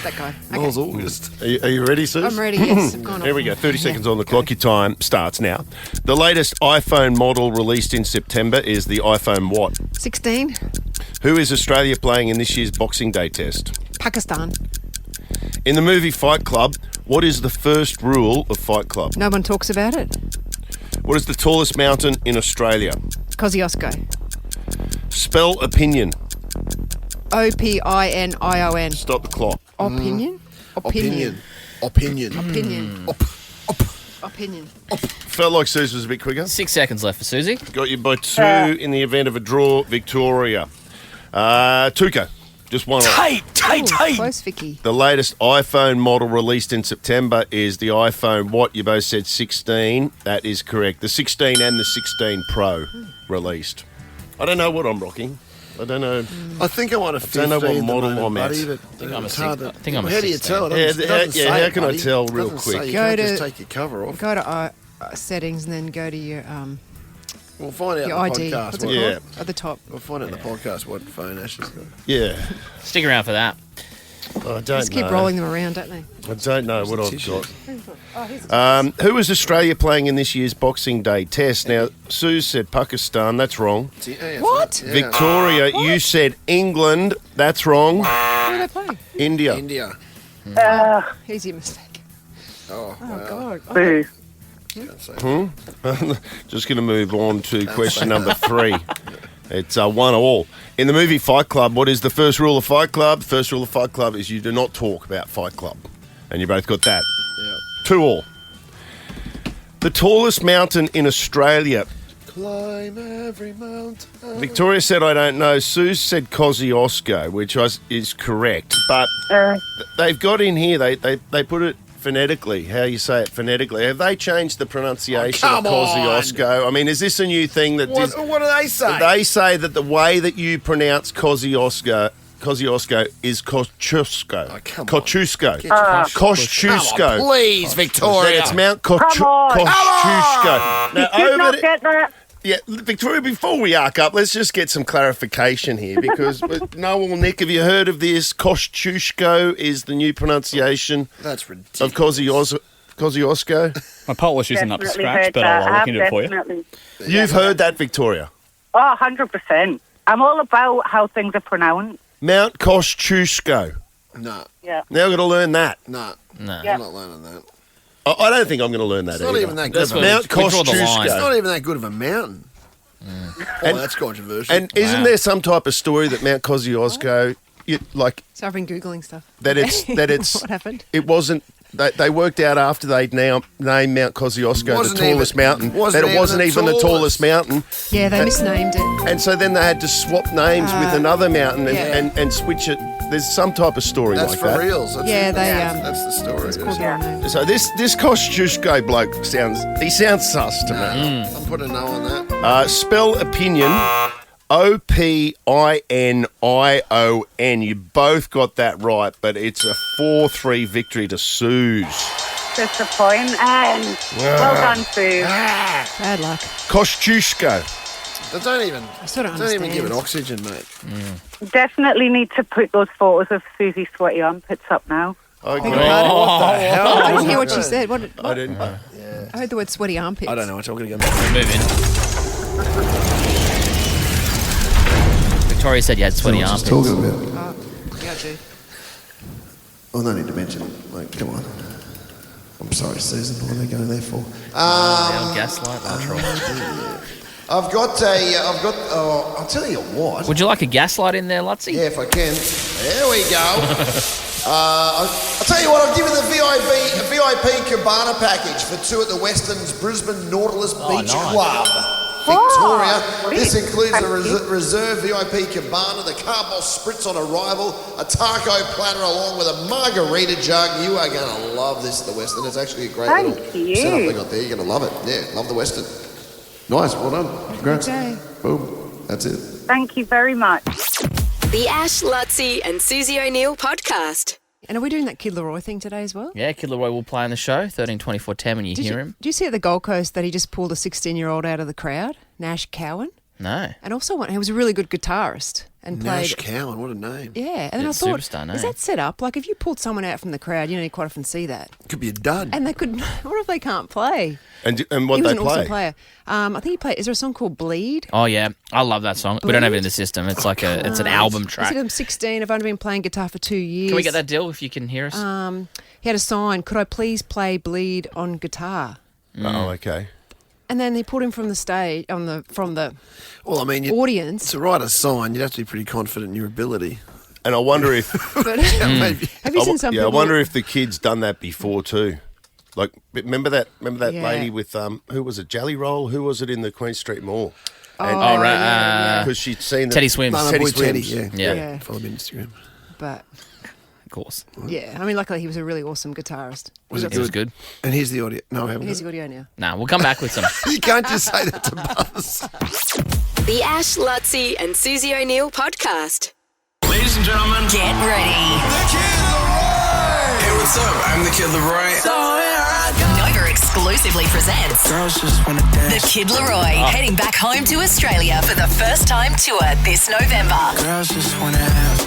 Speaker 4: That guy.
Speaker 5: Miles August.
Speaker 3: Are you ready, Suze?
Speaker 4: I'm ready, yes. I've gone
Speaker 3: Here
Speaker 4: off.
Speaker 3: we go. 30 seconds on the clock. Your time starts now. The latest iPhone model released in September is the iPhone what?
Speaker 4: 16.
Speaker 3: Who is Australia playing in this year's Boxing Day test?
Speaker 4: Pakistan.
Speaker 3: In the movie Fight Club, what is the first rule of Fight Club?
Speaker 4: No one talks about it.
Speaker 3: What is the tallest mountain in Australia?
Speaker 4: Koschoosco.
Speaker 3: Spell opinion.
Speaker 4: Opinion.
Speaker 3: Stop the clock.
Speaker 4: Opinion?
Speaker 5: Opinion.
Speaker 4: Opinion.
Speaker 3: Felt like Suze was a bit quicker.
Speaker 2: 6 seconds left for Susie.
Speaker 3: Got you by 2 in the event of a draw, Victoria. Tuco, just one off.
Speaker 4: Ooh, close, Vicky.
Speaker 3: The latest iPhone model released in September is the iPhone what? You both said 16. That is correct. The 16 and the 16 Pro released. I don't know what I'm rocking. I don't know.
Speaker 5: I think I want a 15.
Speaker 3: I don't know what
Speaker 5: at the
Speaker 3: model
Speaker 5: moment,
Speaker 3: I'm at.
Speaker 5: buddy, but
Speaker 2: I think I'm a
Speaker 5: it's
Speaker 2: six-
Speaker 5: hard to-
Speaker 2: I think I'm a
Speaker 5: How do you
Speaker 2: 16.
Speaker 5: tell? It doesn't say
Speaker 3: how
Speaker 5: it,
Speaker 3: can I
Speaker 5: buddy.
Speaker 3: tell
Speaker 5: It
Speaker 3: real
Speaker 5: doesn't
Speaker 3: quick?
Speaker 5: say you
Speaker 4: Go
Speaker 5: can't
Speaker 4: to-
Speaker 5: just take your cover off.
Speaker 4: Go to settings and then go to your
Speaker 5: We'll find out
Speaker 4: your
Speaker 5: in the
Speaker 4: ID.
Speaker 5: podcast.
Speaker 4: What's it
Speaker 5: what-
Speaker 3: Yeah.
Speaker 4: called? At the top.
Speaker 5: We'll find out in the podcast what phone Ash has got.
Speaker 3: Yeah.
Speaker 2: Stick around for that.
Speaker 3: I don't
Speaker 4: Just keep
Speaker 3: know.
Speaker 4: rolling them around, don't they?
Speaker 3: I don't know what I've
Speaker 5: tissue?
Speaker 3: got. Who is Australia playing in this year's Boxing Day test? Now, Sue said Pakistan. That's wrong.
Speaker 4: What?
Speaker 5: Yeah.
Speaker 3: Victoria, you said England. That's wrong.
Speaker 4: Who are they playing?
Speaker 3: India.
Speaker 5: India.
Speaker 4: Easy mistake.
Speaker 5: Oh, wow.
Speaker 4: God.
Speaker 14: Boo.
Speaker 5: Can't say.
Speaker 3: Just going to move on to question number 3. It's 1-1. In the movie Fight Club, what is the first rule of Fight Club? First rule of Fight Club is you do not talk about Fight Club. And you both got that.
Speaker 5: Yeah.
Speaker 3: 2-2. The tallest mountain in Australia.
Speaker 5: Climb every mountain.
Speaker 3: Victoria said, I don't know. Sue said Koschoosco, which is correct. But they've got in here, they put it phonetically, how you say it phonetically. Have they changed the pronunciation of
Speaker 5: come on.
Speaker 3: Koschoosco? I mean, is this a new thing that...
Speaker 5: What do they say?
Speaker 3: They say that the way that you pronounce Koschoosco is Koschoosco.
Speaker 5: Oh, come on.
Speaker 3: Koschoosco.
Speaker 5: Koschoosco.
Speaker 3: Koschoosco.
Speaker 5: Please, Victoria.
Speaker 3: It's Mount
Speaker 14: Come on.
Speaker 3: Koschoosco. Now,
Speaker 14: Did
Speaker 3: over
Speaker 14: not
Speaker 3: the...
Speaker 14: get that.
Speaker 3: Yeah, Victoria, before we arc up, let's just get some clarification here because Noel, Nick, have you heard of this? Koschoosco is the new pronunciation
Speaker 5: That's ridiculous.
Speaker 3: of Koschoosco.
Speaker 15: My Polish isn't up to
Speaker 14: Definitely
Speaker 15: scratch,
Speaker 14: heard
Speaker 15: but
Speaker 14: that.
Speaker 15: I'll look into
Speaker 14: I
Speaker 15: it for you.
Speaker 14: definitely-
Speaker 3: You've heard that, Victoria?
Speaker 14: Oh, 100%. I'm all about how things are pronounced.
Speaker 3: Mount Koschoosco.
Speaker 5: No,
Speaker 14: Yeah.
Speaker 3: Now I've got to learn that.
Speaker 5: no.
Speaker 2: No.
Speaker 14: Yeah.
Speaker 5: I'm not learning that.
Speaker 3: I don't think I'm going to learn that
Speaker 5: It's
Speaker 3: either.
Speaker 5: not even that good.
Speaker 2: That's
Speaker 5: of a-
Speaker 2: what
Speaker 3: Mount
Speaker 2: we draw the line.
Speaker 5: It's
Speaker 3: Koschoosco.
Speaker 5: not even that good of a mountain.
Speaker 3: And-
Speaker 5: That's controversial.
Speaker 3: And isn't
Speaker 2: Wow.
Speaker 3: there some type of story that Mount Kosciuszko, like
Speaker 4: So I've been Googling stuff.
Speaker 3: that it's
Speaker 4: What happened?
Speaker 3: It wasn't. They worked out after they'd now named Mount Kosciuszko
Speaker 5: Wasn't
Speaker 3: the tallest
Speaker 5: even-
Speaker 3: mountain
Speaker 5: wasn't
Speaker 3: that it wasn't
Speaker 5: even
Speaker 3: even
Speaker 5: the
Speaker 3: the tallest
Speaker 5: tallest.
Speaker 3: mountain.
Speaker 4: Yeah, they misnamed it.
Speaker 3: And so then they had to swap names with another mountain
Speaker 4: yeah.
Speaker 3: and switch it. There's some type of story
Speaker 5: That's
Speaker 3: like
Speaker 5: for
Speaker 3: that.
Speaker 5: reals. That's
Speaker 4: Yeah,
Speaker 5: it.
Speaker 4: they,
Speaker 5: That's the story.
Speaker 4: It's called the wrong name.
Speaker 3: So this Kosciuszko bloke sounds sus to me.
Speaker 5: I'm putting a no on that.
Speaker 3: Spell opinion. Opinion. You both got that right, but it's a 4-3 victory to Suze.
Speaker 14: Disappointing. Well done, Sue.
Speaker 4: Bad luck.
Speaker 3: Kosciuszko.
Speaker 5: They don't even give it
Speaker 4: understand.
Speaker 5: oxygen, mate.
Speaker 14: Definitely need to put those photos of Susie's sweaty armpits up now.
Speaker 3: Okay.
Speaker 5: What the hell?
Speaker 4: I didn't hear what she said. What?
Speaker 3: I didn't.
Speaker 4: I heard the word sweaty armpits.
Speaker 5: I don't know. I'm going to go.
Speaker 2: Move in. Victoria said you had sweaty armpits.
Speaker 5: talking about.
Speaker 4: Oh, yeah, I do.
Speaker 5: Oh, no need to mention it. Like, come on. I'm sorry, Susan. What are they going there for?
Speaker 2: Gaslight.
Speaker 5: I've got I'll tell you what.
Speaker 2: Would you like a gaslight in there, Luttsy?
Speaker 5: Yeah, if I can. There we go. I'll tell you what, I'll give you the VIP cabana package for 2 at the Weston's Brisbane Nautilus Beach
Speaker 2: nice.
Speaker 5: Club, Victoria.
Speaker 14: Oh,
Speaker 5: This includes
Speaker 14: thank
Speaker 5: a
Speaker 14: you.
Speaker 5: reserve VIP cabana, the car boss spritz on arrival, a taco platter along with a margarita jug. You are going to love this at the Weston. It's actually a great
Speaker 14: Thank
Speaker 5: little
Speaker 14: you.
Speaker 5: setup they got there. You're going to love it. Yeah, love the Weston. Nice, well done. Congrats.
Speaker 4: Okay.
Speaker 5: Boom. That's it.
Speaker 14: Thank you very much.
Speaker 1: The Ash, Luttsy and Susie O'Neill podcast.
Speaker 4: And are we doing that Kid Leroy thing today as well?
Speaker 2: Yeah, Kid Leroy will play on the show, 13-24-10 when you hear him.
Speaker 4: Did you see at the Gold Coast that he just pulled a 16-year-old out of the crowd, Nash Cowan?
Speaker 2: No.
Speaker 4: And also, he was a really good guitarist and
Speaker 5: Nash
Speaker 4: played.
Speaker 5: Cowan, what a name.
Speaker 4: Yeah, and then
Speaker 2: Yeah,
Speaker 4: I thought,
Speaker 2: superstar name.
Speaker 4: is that set up? Like, if you pulled someone out from the crowd, you quite often see that.
Speaker 5: Could be a dud.
Speaker 4: And they could. What if they can't play?
Speaker 3: And
Speaker 4: He
Speaker 3: what
Speaker 4: was
Speaker 3: they
Speaker 4: an
Speaker 3: play?
Speaker 4: awesome player. I think he played. Is there a song called Bleed?
Speaker 2: Oh, yeah. I love that song. We don't have it in the system. It's like it's an album
Speaker 4: He
Speaker 2: track.
Speaker 4: said, I'm 16. I've only been playing guitar for 2 years.
Speaker 2: Can we get that deal if you can hear us?
Speaker 4: He had a sign. Could I please play Bleed on guitar?
Speaker 3: Oh, okay.
Speaker 4: And then they pulled him from the stage from the
Speaker 5: Well, I mean,
Speaker 4: audience.
Speaker 5: to write a sign, you'd have to be pretty confident in your ability.
Speaker 3: And I wonder if
Speaker 4: But
Speaker 5: Maybe.
Speaker 4: have you seen some
Speaker 3: I
Speaker 4: people?
Speaker 3: wonder if the kid's done that before too. Like, remember that
Speaker 4: Yeah.
Speaker 3: lady with who was it? Jelly Roll? Who was it in the Queen Street Mall?
Speaker 4: Oh,
Speaker 2: right.
Speaker 4: yeah.
Speaker 3: Because she'd seen
Speaker 2: Teddy Swims.
Speaker 5: No,
Speaker 3: Teddy
Speaker 5: boy Teddy,
Speaker 3: Swims.
Speaker 5: yeah.
Speaker 2: Yeah.
Speaker 5: Follow me on Instagram.
Speaker 4: But
Speaker 2: Of course.
Speaker 4: yeah, I mean, luckily he was a really awesome guitarist.
Speaker 5: Was it
Speaker 2: It was good.
Speaker 5: And here's the audio. No, I haven't.
Speaker 4: Here's the audio now.
Speaker 2: Nah, we'll come back with some.
Speaker 5: You can't just say that to Buzz.
Speaker 1: The Ash, Luttsy and Susie O'Neill podcast.
Speaker 13: Ladies and gentlemen,
Speaker 6: Get ready.
Speaker 13: hey, what's up? I'm the Kid Leroy.
Speaker 6: Nova exclusively presents
Speaker 13: Girls just wanna
Speaker 6: The
Speaker 13: dance.
Speaker 6: Kid Leroy heading back home to Australia for the first time tour this November.
Speaker 13: Girls just wanna have.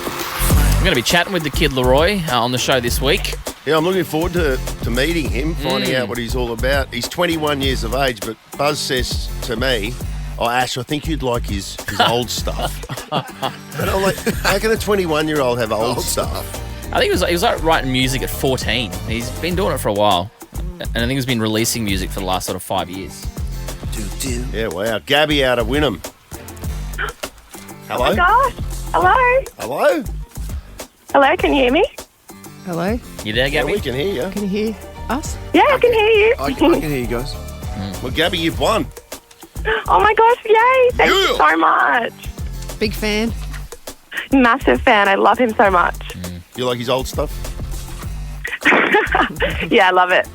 Speaker 2: We're going to be chatting with the Kid Leroy on the show this week.
Speaker 3: Yeah, I'm looking forward to meeting him, finding out what he's all about. He's 21 years of age, but Buzz says to me, "Oh, Ash, I think you'd like his old stuff." And I'm like, how can a 21-year-old have old stuff?
Speaker 2: I think he was like writing music at 14. He's been doing it for a while. And I think he's been releasing music for the last sort of 5 years.
Speaker 3: Yeah, wow. Gabby out of Wynnum. Hello?
Speaker 10: Oh my gosh. Hello.
Speaker 3: Hello?
Speaker 10: Hello, can you hear me?
Speaker 4: Hello,
Speaker 2: You there,
Speaker 3: Yeah,
Speaker 2: Gabby?
Speaker 3: we can hear you.
Speaker 4: can you hear us?
Speaker 10: Yeah, I can hear you.
Speaker 5: I can hear you guys.
Speaker 3: Well, Gabby, you've won.
Speaker 10: Oh my gosh, yay. Thank you
Speaker 3: Yeah.
Speaker 10: so much.
Speaker 4: Big fan.
Speaker 10: Massive fan. I love him so much.
Speaker 3: You like his old stuff?
Speaker 10: Yeah, I love it.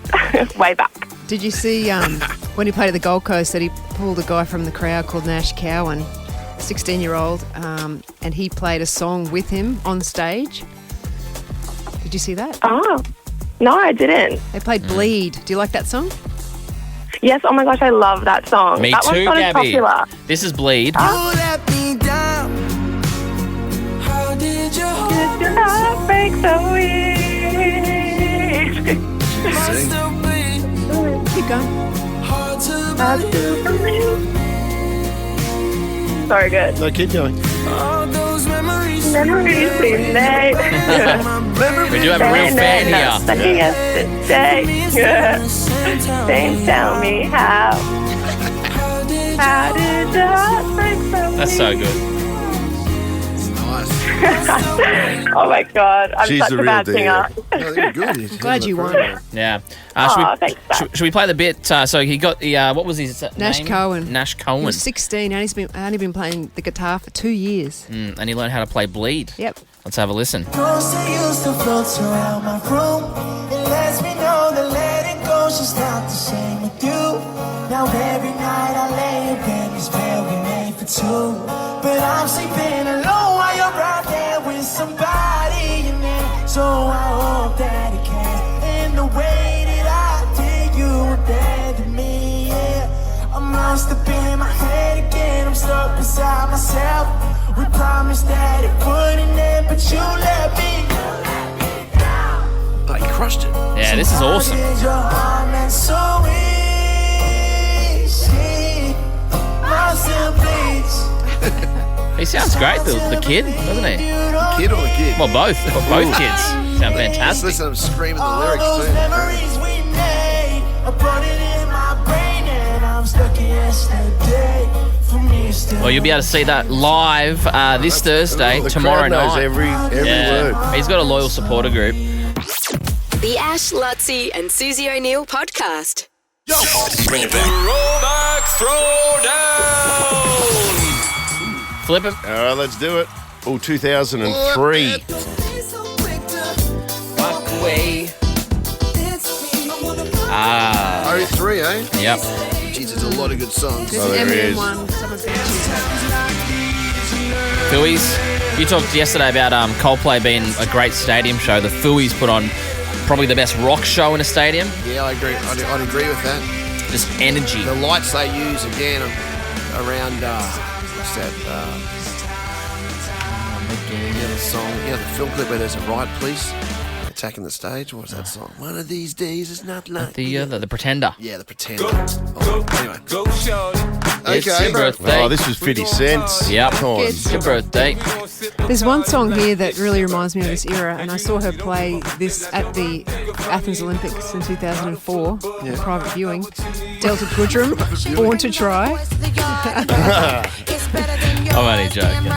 Speaker 10: Way back.
Speaker 4: Did you see when he played at the Gold Coast that he pulled a guy from the crowd called Nash Cowan, 16-year-old, and he played a song with him on stage? Did you see that?
Speaker 10: Oh, no, I didn't.
Speaker 4: They played Bleed. Do you like that song?
Speaker 10: Yes, oh my gosh, I love that song.
Speaker 2: Me
Speaker 10: that
Speaker 2: too,
Speaker 10: one's not as
Speaker 2: Gabby.
Speaker 10: popular.
Speaker 2: This is Bleed.
Speaker 13: let me down. How did you
Speaker 10: Did your heart break so easy?
Speaker 13: still be
Speaker 4: Keep going.
Speaker 13: hard to
Speaker 10: Sorry, good.
Speaker 3: No, keep going.
Speaker 13: all those memories?
Speaker 10: Memories we made.
Speaker 2: We do have a real fan here.
Speaker 10: Like yesterday. Then tell me how. How did your heart break so
Speaker 2: That's so good.
Speaker 5: Nice.
Speaker 10: Oh my god, I'm
Speaker 3: She's
Speaker 10: such
Speaker 3: the
Speaker 10: a
Speaker 3: real
Speaker 10: bad
Speaker 3: deal.
Speaker 10: singer.
Speaker 5: No, you're good.
Speaker 4: Glad you won.
Speaker 2: Yeah.
Speaker 10: Aw, thanks, Dad.
Speaker 2: should we play the bit? So he got the, what was his
Speaker 4: Nash
Speaker 2: name?
Speaker 4: Cowan.
Speaker 2: Nash
Speaker 4: He
Speaker 2: Cowan.
Speaker 4: was 16 and he's only been playing the guitar for 2 years.
Speaker 2: And he learned how to play Bleed.
Speaker 4: Yep.
Speaker 2: Let's have a listen.
Speaker 13: Ghosts that used to float around my room. It lets me know that letting go's just not the same with you. Now every night I lay in bed, this bed we made for two. But I'm sleeping alone while you're out there with somebody you need. So I hope that it can. And the way that I did, you were there to me, yeah. I'm lost up in my head again, I'm up inside myself. We promised that it wouldn't end, but you let me.
Speaker 5: Oh, you crushed it.
Speaker 2: Yeah, this is awesome.
Speaker 13: Did your arm and so easy. My still bleeds.
Speaker 2: He sounds great, the kid, doesn't he?
Speaker 5: Kid or the kid?
Speaker 2: Well, both. Both kids sound
Speaker 5: Just
Speaker 2: fantastic.
Speaker 5: listen to them screaming the lyrics
Speaker 13: All those
Speaker 5: too.
Speaker 13: memories we made, I put it in my brain and I'm stuck in yesterday. For me, it's still
Speaker 2: Well, you'll be able to see that live this Thursday,
Speaker 3: The
Speaker 2: tomorrow
Speaker 3: crowd knows
Speaker 2: night.
Speaker 3: every word.
Speaker 2: He's got a loyal supporter group.
Speaker 1: The Ash, Luttsy and Susie O'Neill podcast.
Speaker 16: Bring it back. Throwback throwdown.
Speaker 2: Flip it.
Speaker 3: All right, let's do it. Oh, 2003.
Speaker 2: Walk away. Ah.
Speaker 5: 03, eh?
Speaker 2: Yep.
Speaker 5: Jeez, there's a lot of good songs.
Speaker 4: This
Speaker 3: Oh,
Speaker 4: is
Speaker 3: there
Speaker 4: Eminem
Speaker 3: is.
Speaker 4: one. Someone's going to choose that.
Speaker 2: Phillies. You talked yesterday about Coldplay being a great stadium show. The Phillies put on probably the best rock show in a stadium.
Speaker 5: Yeah, I agree. I'd agree with that.
Speaker 2: Just energy.
Speaker 5: The lights they use again around what's that? The song, the film clip where there's a riot police attacking the stage. What was that song? One of these days is not like
Speaker 2: The Pretender.
Speaker 5: Yeah, the Pretender. Anyway,
Speaker 2: It's your birthday.
Speaker 3: Oh, this was 50 cents.
Speaker 2: Yep.
Speaker 3: Come on.
Speaker 2: It's your birthday.
Speaker 4: There's one song here that really reminds me of this era, and I saw her play this at the Athens Olympics in 2004, private viewing. Delta Goodrum, Born to Try.
Speaker 2: I'm only joking.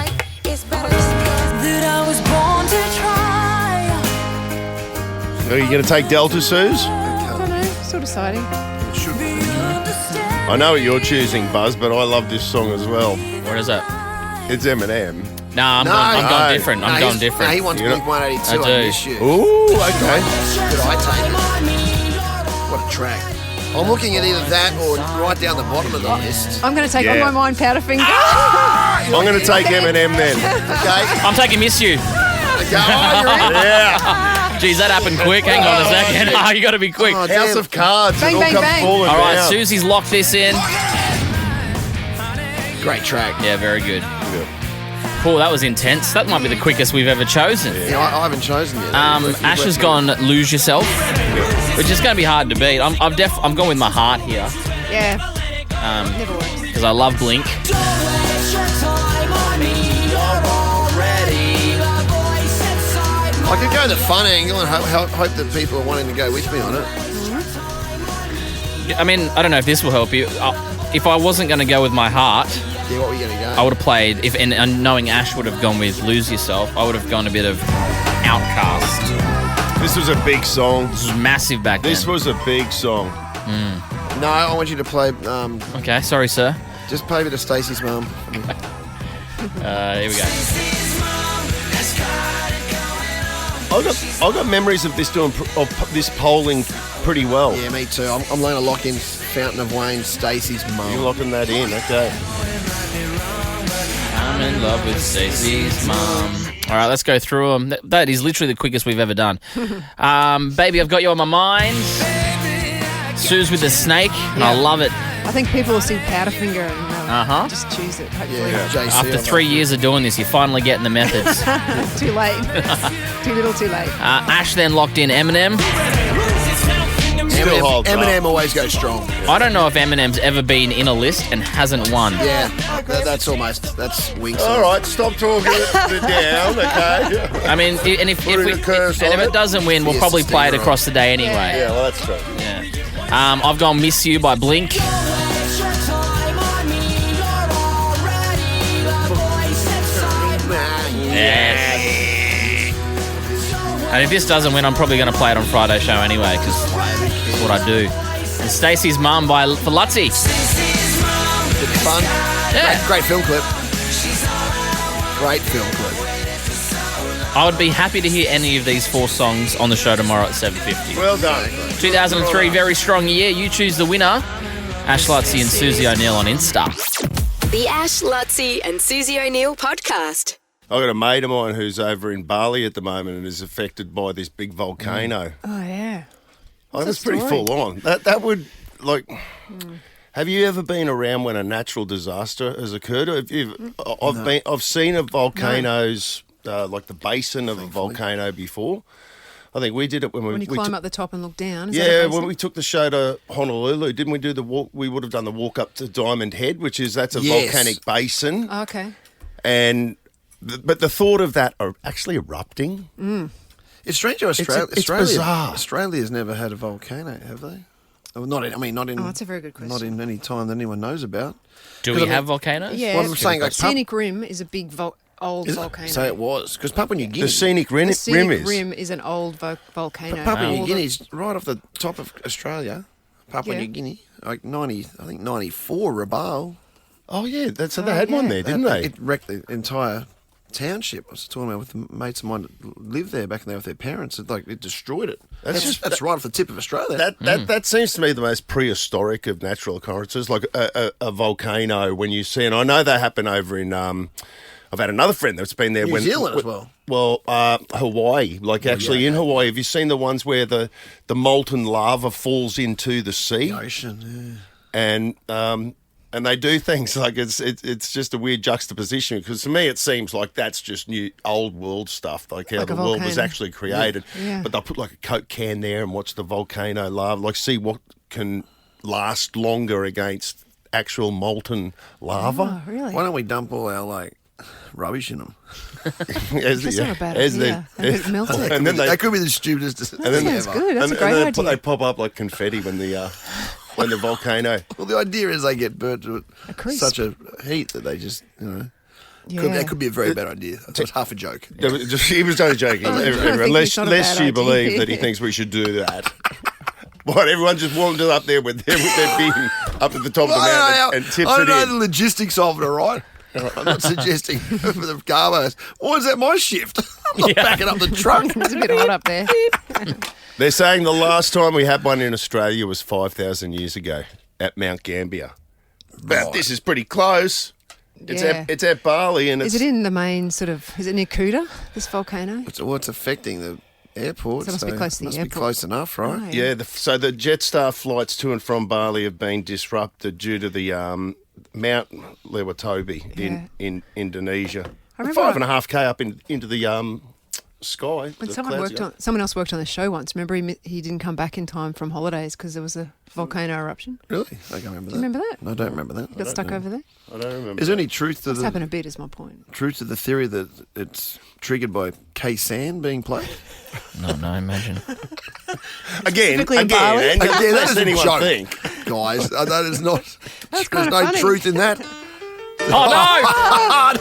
Speaker 3: Are you going to take Delta, Suze?
Speaker 4: I don't know, still deciding.
Speaker 3: I know what you're choosing, Buzz, but I love this song as well.
Speaker 2: What is that?
Speaker 3: It's Eminem.
Speaker 2: Nah, I'm going different. I'm going different.
Speaker 5: No, he wants Blink 182.
Speaker 2: I do.
Speaker 5: I miss you.
Speaker 3: Ooh, okay.
Speaker 5: Could I take it? What a track. I'm looking at either that or right down the bottom of the list.
Speaker 4: I'm going to take
Speaker 3: Yeah.
Speaker 4: On My Mind, Powderfinger.
Speaker 3: I'm going to take Eminem then.
Speaker 5: Okay.
Speaker 2: I'm taking Miss You.
Speaker 5: Okay. Oh, you're in.
Speaker 3: Yeah.
Speaker 2: Geez, that happened quick. Hang on a second. Oh, you got to be quick.
Speaker 5: Oh,
Speaker 3: House of Cards.
Speaker 4: Bang,
Speaker 3: it all
Speaker 4: bang,
Speaker 3: comes
Speaker 4: bang.
Speaker 3: falling
Speaker 2: All right,
Speaker 3: down.
Speaker 2: Susie's locked this in.
Speaker 5: Great track.
Speaker 2: Yeah, very good. Cool, that was intense. That might be the quickest we've ever chosen.
Speaker 5: Yeah, I haven't chosen yet.
Speaker 2: Ash has gone Lose Yourself, which is going to be hard to beat. I'm going with my heart here
Speaker 4: Yeah, never works.
Speaker 2: because I love Blink.
Speaker 5: I could go the fun angle and hope that people are wanting to go with me on it.
Speaker 2: I mean, I don't know if this will help you. If I wasn't going to go with my heart,
Speaker 5: Yeah, what were you going to go?
Speaker 2: I would have played. And knowing Ash would have gone with Lose Yourself, I would have gone a bit of Outcast.
Speaker 3: This was a big song.
Speaker 2: This was massive back then.
Speaker 3: This was a big song.
Speaker 5: No, I want you to play.
Speaker 2: Okay, sorry, sir.
Speaker 5: Just play with Stacey's mum.
Speaker 2: Here we go.
Speaker 3: I got memories of this this polling pretty well.
Speaker 5: Yeah, me too. I'm going to lock in Fountain of Wayne, Stacey's mum.
Speaker 3: You're locking that in, okay.
Speaker 2: I'm in love with Stacey's mum. All right, let's go through them. That is literally the quickest we've ever done. Baby, I've got you on my mind. Suze with the snake, and I love it.
Speaker 4: I think people will see Powderfinger and just choose it, hopefully.
Speaker 5: Yeah, JC,
Speaker 2: After 3 years of doing this, you're finally getting the methods.
Speaker 4: Too late. Too little, too late.
Speaker 2: Ash then locked in Eminem.
Speaker 3: Still holds
Speaker 5: Eminem
Speaker 3: up.
Speaker 5: always goes strong.
Speaker 2: I don't know if Eminem's ever been in a list and hasn't won.
Speaker 5: Yeah, that's Winks.
Speaker 3: All right, stop talking it down, okay?
Speaker 2: I mean, and if it doesn't win, we'll
Speaker 5: Yes,
Speaker 2: probably play it
Speaker 5: Steve,
Speaker 2: across the day anyway.
Speaker 3: Yeah, well, that's true.
Speaker 2: Yeah. I've gone Miss You by Blink. Yes. And if this doesn't win, I'm probably going to play it on Friday show anyway, because that's what I do. And Stacey's Mum for Luttsy.
Speaker 5: Bit of fun.
Speaker 2: Yeah.
Speaker 5: Great film clip. Great film clip.
Speaker 2: I would be happy to hear any of these 4 songs on the show tomorrow at 7:50.
Speaker 3: Well done.
Speaker 2: 2003, very strong year. You choose the winner. Ash Luttsy and Susie O'Neill on Insta.
Speaker 1: The Ash, Luttsy and Susie O'Neill podcast.
Speaker 3: I've got a mate of mine who's over in Bali at the moment and is affected by this big volcano.
Speaker 4: Oh, yeah.
Speaker 3: Oh,
Speaker 4: What's
Speaker 3: that's
Speaker 4: the
Speaker 3: pretty
Speaker 4: story?
Speaker 3: full on. That would, like, Have you ever been around when a natural disaster has occurred? I've seen a volcanoes, like the basin of a volcano before. I think we did it when
Speaker 4: you climb up the top and look down. Is that a
Speaker 3: Yeah,
Speaker 4: basin?
Speaker 3: when we took the show to Honolulu, didn't we do the walk? We would have done the walk up to Diamond Head, that's a volcanic basin.
Speaker 4: Okay.
Speaker 3: But the thought of that are actually erupting.
Speaker 5: It's strange how Australia.
Speaker 3: It's bizarre.
Speaker 5: Australia's never had a volcano, have they? Not in.
Speaker 4: Oh, that's a very good question.
Speaker 5: Not in any time that anyone knows about.
Speaker 2: Do we have volcanoes?
Speaker 4: Yeah.
Speaker 5: Well, I'm saying, like,
Speaker 4: Scenic Rim is a big old volcano.
Speaker 5: So it was because Papua New Guinea.
Speaker 3: The Scenic Rim
Speaker 4: is an old volcano.
Speaker 5: Papua New Guinea is right off the top of Australia. Papua New Guinea, like 94 Rabaul.
Speaker 3: Oh yeah, they had one there, didn't they?
Speaker 5: It wrecked the entire township. I was talking about with mates of mine that lived there back there with their parents. It destroyed it. That's right off the tip of Australia.
Speaker 3: That seems to me the most prehistoric of natural occurrences, like a volcano. When you see, and I know they happen over in. I've had another friend that's been there.
Speaker 5: New Zealand as well.
Speaker 3: Well, Hawaii. In Hawaii, have you seen the ones where the molten lava falls into the sea?
Speaker 5: The ocean, yeah.
Speaker 3: And they do things like it's just a weird juxtaposition, because to me it seems like that's just new old world stuff, like how the world was actually created.
Speaker 4: Yeah.
Speaker 3: But they'll put like a Coke can there and watch the volcano lava, like see what can last longer against actual molten lava.
Speaker 4: Oh, really?
Speaker 5: Why don't we dump all our rubbish in them?
Speaker 4: That's not a bad idea. Melt it.
Speaker 3: And then
Speaker 5: that could be the stupidest.
Speaker 4: That sounds good. That's a great idea.
Speaker 3: They pop up like confetti when the volcano.
Speaker 5: Well, the idea is they get burnt to such a heat that they just, that could be a very bad idea. It's half a joke.
Speaker 3: He was only joking. Unless you believe that he thinks we should do that. What, everyone just wandered up there with their bin up at the top of the mountain and tips it in?
Speaker 5: I don't know the logistics of it, all right? I'm not suggesting for the carbos. Why is that my shift? I'm not backing up the truck.
Speaker 4: It's a bit hot up there.
Speaker 3: They're saying the last time we had one in Australia was 5,000 years ago at Mount Gambier. But this is pretty close. It's at Bali. And
Speaker 4: is it in the main is it near Kuta, this volcano?
Speaker 5: It's affecting the airport.
Speaker 4: So it must be close to the airport.
Speaker 5: Must be close enough, right?
Speaker 4: Oh,
Speaker 3: yeah, so the Jetstar flights to and from Bali have been disrupted due to the Mount Lewatobi in Indonesia.
Speaker 4: I remember
Speaker 3: 5.5K up into the sky.
Speaker 4: When someone else worked on the show once. Remember, he didn't come back in time from holidays because there was a volcano eruption.
Speaker 5: Really? I can't remember that.
Speaker 4: Do you remember that?
Speaker 5: No, I don't remember that.
Speaker 4: You got stuck over there?
Speaker 3: I don't remember.
Speaker 5: Is there any truth to
Speaker 4: It's happened a bit, is my point.
Speaker 5: Truth to the theory that it's triggered by K-San being played?
Speaker 2: No, imagine.
Speaker 3: Again,
Speaker 5: that is a
Speaker 3: anyone
Speaker 5: joke,
Speaker 3: think.
Speaker 5: guys. That is not.
Speaker 4: That's
Speaker 5: There's
Speaker 4: kinda
Speaker 5: no
Speaker 4: funny.
Speaker 5: truth in that.
Speaker 2: Oh,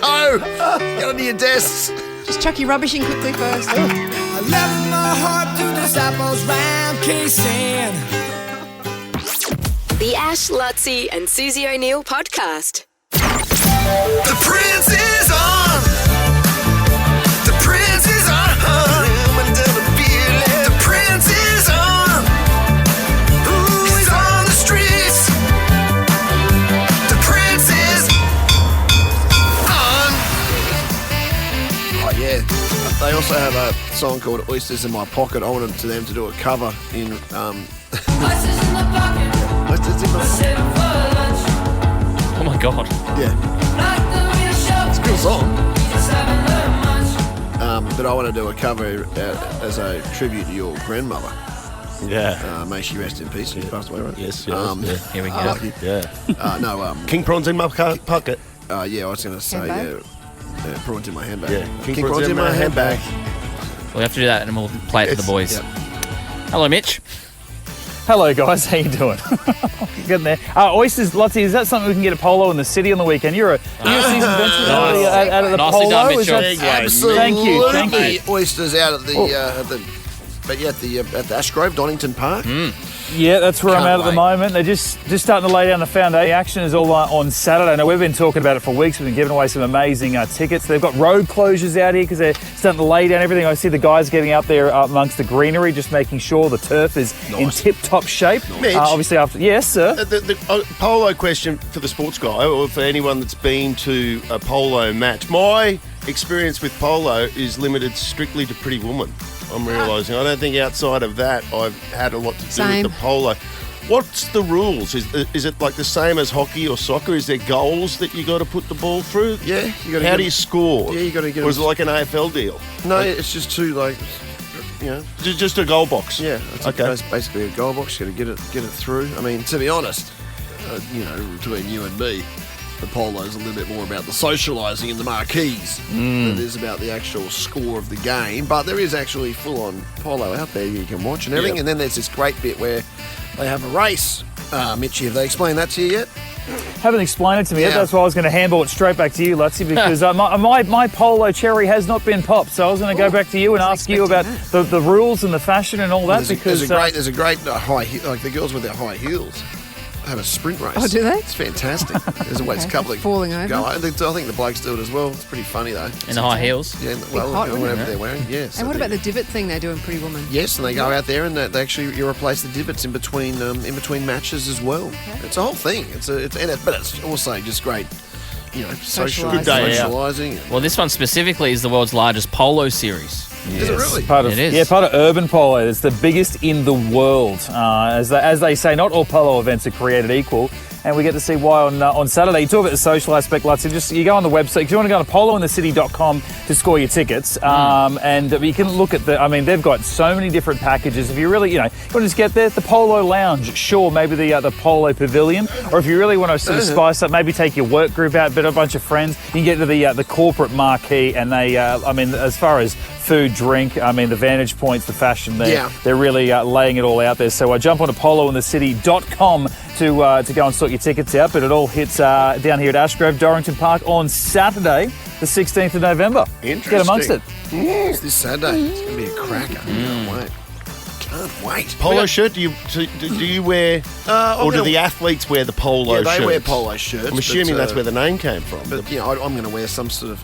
Speaker 5: no! Get onto your desks.
Speaker 4: Just chuck your rubbish in quickly first.
Speaker 13: I left my heart to disciples round K-San.
Speaker 1: The Ash, Luttsy and Susie O'Neill podcast.
Speaker 16: The Prince is on. The Prince is on. The Prince is on. Ooh, he's on the streets. The Prince is on.
Speaker 5: Oh, yeah. They also have a song called Oysters in My Pocket. I wanted them to do a cover in... Oysters in my Pocket.
Speaker 2: Oh my God.
Speaker 5: Yeah. It's a cool song. But I want to do a cover as a tribute to your grandmother.
Speaker 3: Yeah.
Speaker 5: May she rest in peace. She passed away, right?
Speaker 3: Yes.
Speaker 2: Here we go.
Speaker 5: Lucky.
Speaker 3: Yeah. King Prawns in my pocket.
Speaker 5: Yeah, I was going to say, prawns in my handbag.
Speaker 3: Yeah.
Speaker 5: King prawns in my handbag.
Speaker 2: We'll have to do that and we'll play it for the boys.
Speaker 5: Yep.
Speaker 2: Hello, Mitch.
Speaker 15: Hello, guys. How you doing? Getting there. Oysters, Luttsy, is that something we can get at Polo in the city on the weekend? You're a season veteran out of the
Speaker 2: Nicely
Speaker 15: Polo.
Speaker 2: done,
Speaker 15: Is that-
Speaker 2: Mitchell.
Speaker 5: Absolutely.
Speaker 15: Thank you.
Speaker 5: Oysters out at the Ashgrove, Donington Park.
Speaker 15: Yeah, that's where I'm
Speaker 5: Can't
Speaker 15: at the
Speaker 5: wait.
Speaker 15: moment. They're just starting to lay down the foundation. The action is all on Saturday. Now, we've been talking about it for weeks. We've been giving away some amazing tickets. They've got road closures out here because they're starting to lay down everything. I see the guys getting out there amongst the greenery, just making sure the turf is in tip-top shape.
Speaker 3: Mitch?
Speaker 15: Obviously, after... Yes, sir.
Speaker 3: The polo question for the sports guy, or for anyone that's been to a polo match. My experience with polo is limited strictly to Pretty Woman. I'm realising. I don't think outside of that I've had a lot to do with the polo. What's the rules? Is it like the same as hockey or soccer? Is there goals that you got to put the ball through?
Speaker 5: Yeah, you got to.
Speaker 3: How do you score?
Speaker 5: Yeah, you got to get.
Speaker 3: Or is it like an AFL deal?
Speaker 5: No, it's just two
Speaker 3: just a goal box.
Speaker 5: Yeah, it's basically a goal box. You got to get it through. I mean, to be honest, between you and me, the polo is a little bit more about the socialising and the marquees than it is about the actual score of the game. But there is actually full-on polo out there you can watch and everything.
Speaker 3: Yeah.
Speaker 5: And then there's this great bit where they have a race. Mitchie, have they explained that to you yet?
Speaker 15: Haven't explained it to me yet. That's why I was going to handball it straight back to you, Luttsy, because my polo cherry has not been popped. So I was going to go back to you and ask you about the rules and the fashion and all that.
Speaker 5: There's a great high like the girls with their high heels have a sprint race.
Speaker 4: Oh, do they?
Speaker 5: It's fantastic. There's always a couple of
Speaker 4: falling over.
Speaker 5: I think the blokes do it as well. It's pretty funny though.
Speaker 2: In the high heels?
Speaker 5: Yeah,
Speaker 4: hot,
Speaker 5: whatever they're wearing. Yes.
Speaker 4: And what about the divot thing they do in Pretty Woman?
Speaker 5: Yes, and they go out there and they actually you replace the divots in between matches as well. Okay. It's a whole thing. But it's also just great. Socialising.
Speaker 2: Well, this one specifically is the world's largest polo series.
Speaker 5: Yes. Is it really?
Speaker 2: It is.
Speaker 15: Yeah, part of urban polo. It's the biggest in the world. As they say, not all polo events are created equal. And we get to see why on Saturday. You talk about the social aspect, Luttsy. You go on the website. If you want to go to polointhecity.com to score your tickets. And you can look at they've got so many different packages. If you really, you want to just get there, the Polo Lounge, sure, maybe the Polo Pavilion. Or if you really want to sort of spice up, maybe take your work group out, a bunch of friends, you can get to the corporate marquee. And they, as far as food, drink, the vantage points, the fashion there, they're really laying it all out there. So jump on to polointhecity.com to go and sort your tickets out, but it all hits down here at Ashgrove, Dorrington Park on Saturday, the 16th of November.
Speaker 5: Interesting.
Speaker 15: Get amongst it.
Speaker 5: It's this Saturday. It's going to be a cracker. Can't wait.
Speaker 3: Polo shirt? Do you wear, or do the athletes wear the polo shirts?
Speaker 5: Yeah, they wear polo shirts.
Speaker 3: I'm assuming that's where the name came from.
Speaker 5: But I'm going to wear some sort of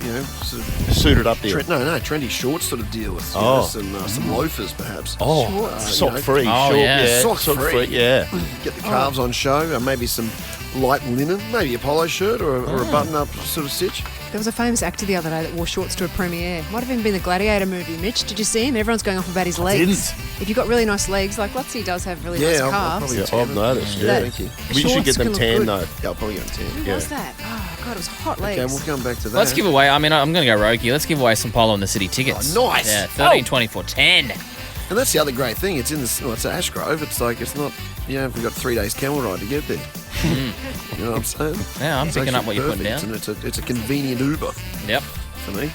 Speaker 3: suited up deal.
Speaker 5: Trendy shorts sort of deal with some loafers perhaps.
Speaker 3: Sock free.
Speaker 5: Sock free.
Speaker 3: Yeah.
Speaker 5: Get the calves on show, maybe some light linen, maybe a polo shirt or a button-up sort of stitch.
Speaker 4: There was a famous actor the other day that wore shorts to a premiere. Might have even been the Gladiator movie. Mitch, did you see him? Everyone's going off about his legs. If you've got really nice legs, like Luttsy does have really nice calves.
Speaker 3: I've noticed. Yeah, thank you. We should get them tan though.
Speaker 5: Yeah, I'll probably get them tan.
Speaker 4: Who was that? Oh God, it was hot legs.
Speaker 5: Okay, we'll come back to that.
Speaker 2: Let's give away. I'm going to go rogue here. Let's give away some Polo in the City tickets.
Speaker 5: Oh, nice.
Speaker 2: Yeah, 13, 24, 10.
Speaker 5: And that's the other great thing. It's it's Ashgrove. It's like it's not. We've got 3 days camel ride to get there. You know what I'm saying?
Speaker 2: Yeah, I'm picking up what you're putting down.
Speaker 5: It's a convenient Uber.
Speaker 2: Yep.
Speaker 5: For me.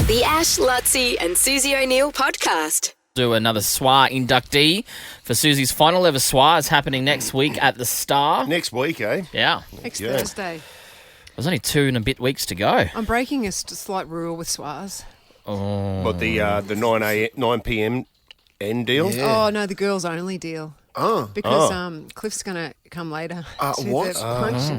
Speaker 1: The Ash, Luttsy and Susie O'Neill podcast.
Speaker 2: Do another SWA inductee for Susie's final ever SWA is happening next week at the Star.
Speaker 3: Next week, eh?
Speaker 2: Yeah.
Speaker 4: Next Thursday.
Speaker 2: There's only 2 and a bit weeks to go.
Speaker 4: I'm breaking a slight rule with SWAs.
Speaker 2: Oh.
Speaker 3: What, the 9 p.m. end deal?
Speaker 4: Yeah. Oh, no, the girls only deal.
Speaker 5: Oh.
Speaker 4: Because Cliff's going to come later.
Speaker 5: What?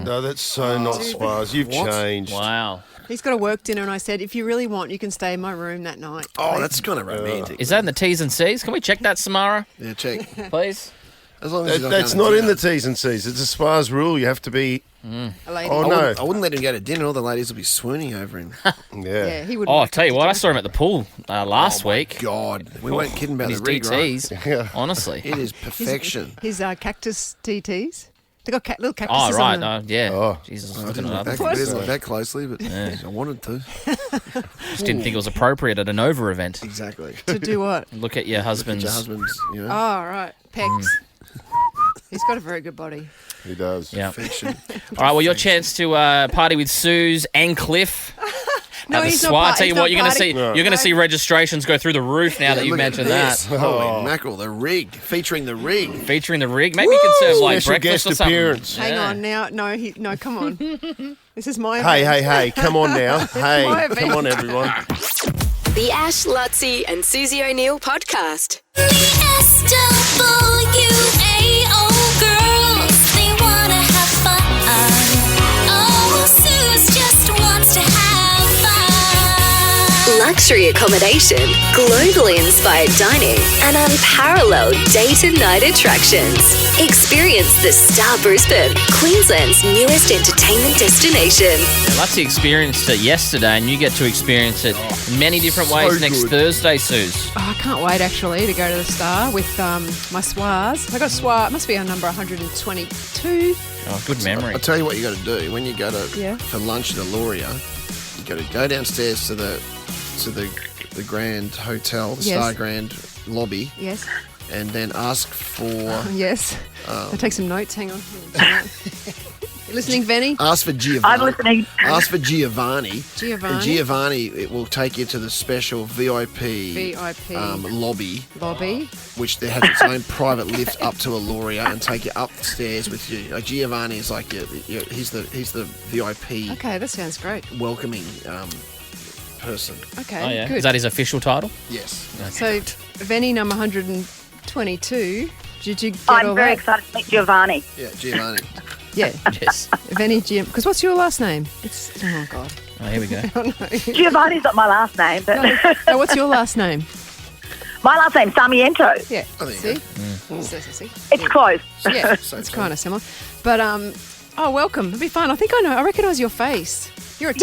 Speaker 3: No, that's so not SWAs. You've changed.
Speaker 2: Wow.
Speaker 4: He's got a work dinner, and I said, if you really want, you can stay in my room that night.
Speaker 5: Oh, that's kind of romantic.
Speaker 2: Is that in the T's and C's? Can we check that, Samara?
Speaker 5: Yeah, check.
Speaker 2: Please?
Speaker 5: As long as
Speaker 3: that's not in the T's and C's. It's a SWA's rule. You have to be...
Speaker 4: A lady.
Speaker 3: Oh, no.
Speaker 5: I wouldn't let him go to dinner. All the ladies will be swooning over him.
Speaker 4: Yeah, he would.
Speaker 2: Oh, I'll tell you what, I saw him at the pool last week.
Speaker 5: God, we weren't kidding about
Speaker 2: his
Speaker 5: the rig,
Speaker 2: DTs.
Speaker 5: right?
Speaker 2: Honestly.
Speaker 5: It is perfection.
Speaker 4: His cactus TTs. They got little cactuses
Speaker 2: Oh, right.
Speaker 4: on them.
Speaker 2: Yeah.
Speaker 3: Oh.
Speaker 2: Jesus.
Speaker 5: I didn't look that closely, but I wanted to.
Speaker 2: Just didn't think it was appropriate at a Nova event.
Speaker 5: Exactly.
Speaker 4: To do what?
Speaker 2: Look at your husband's...
Speaker 5: Oh,
Speaker 4: right. Pecs. He's got a very good body.
Speaker 3: He does.
Speaker 2: Yeah.
Speaker 5: Perfection.
Speaker 2: All right, well, your chance to party with Suze and Cliff.
Speaker 4: No,
Speaker 2: at the
Speaker 4: he's
Speaker 2: SWA.
Speaker 4: not.
Speaker 2: I tell you what, you're going to see.
Speaker 3: No.
Speaker 2: You're going to see registrations go through the roof now that you've mentioned that.
Speaker 5: Holy mackerel! The rig, featuring the rig.
Speaker 2: Featuring the rig. Maybe you can serve like
Speaker 3: Special
Speaker 2: breakfast
Speaker 3: guest
Speaker 2: or something.
Speaker 3: appearance.
Speaker 4: Hang on now. No, come on. This is my
Speaker 3: Hey,
Speaker 4: event.
Speaker 3: hey, come on now. Hey,
Speaker 4: my
Speaker 3: come on, everyone.
Speaker 1: The Ash, Luttsy and Susie O'Neill podcast.
Speaker 6: luxury accommodation, globally inspired dining, and unparalleled day-to-night attractions. Experience the Star Brisbane, Queensland's newest entertainment destination.
Speaker 2: Luttsy experienced it yesterday, and you get to experience it in many different ways next Thursday, Suze.
Speaker 4: Oh, I can't wait, actually, to go to the Star with my swars. I got a swar. It must be on number 122.
Speaker 2: Oh, good memory.
Speaker 5: I'll tell you what you got to do. When you go to
Speaker 4: Yeah.
Speaker 5: for lunch at Aluria, you got to go downstairs to the Grand Hotel, the
Speaker 4: Yes.
Speaker 5: Star Grand lobby,
Speaker 4: Yes.
Speaker 5: and then ask for
Speaker 4: Yes. I'll take some notes. Hang on. You listening, Venny?
Speaker 5: ask for Giovanni.
Speaker 14: I'm listening.
Speaker 5: Ask for Giovanni.
Speaker 4: Giovanni.
Speaker 5: And Giovanni, it will take you to the special VIP,
Speaker 4: VIP.
Speaker 5: Lobby,
Speaker 4: Lobby.
Speaker 5: which there has its own private lift up to Aluria and take you upstairs with you. Giovanni is like he's the VIP
Speaker 4: Okay, that sounds great.
Speaker 5: welcoming person.
Speaker 4: Okay,
Speaker 2: Oh, yeah.
Speaker 4: good.
Speaker 2: Is that his official title?
Speaker 5: Yes.
Speaker 4: So, Venny, number 122. Did you get
Speaker 14: I'm
Speaker 4: all
Speaker 14: very
Speaker 4: that?
Speaker 14: excited to meet Giovanni.
Speaker 5: Yeah, Giovanni.
Speaker 4: Yeah.
Speaker 2: Yes.
Speaker 4: Venny Jim. Because what's your last name? Oh, God.
Speaker 2: Oh, here we go.
Speaker 4: Oh, no.
Speaker 14: Giovanni's not my last name, but
Speaker 4: No, what's your last name?
Speaker 14: my last name's Sarmiento.
Speaker 4: Yeah.
Speaker 5: Oh, there you
Speaker 4: See?
Speaker 5: go.
Speaker 4: See?
Speaker 14: It's close.
Speaker 4: Yeah,
Speaker 5: So
Speaker 4: it's
Speaker 5: close.
Speaker 4: kind of similar. But, oh, welcome. It'll be fun. I think I know. I recognise your face. You're a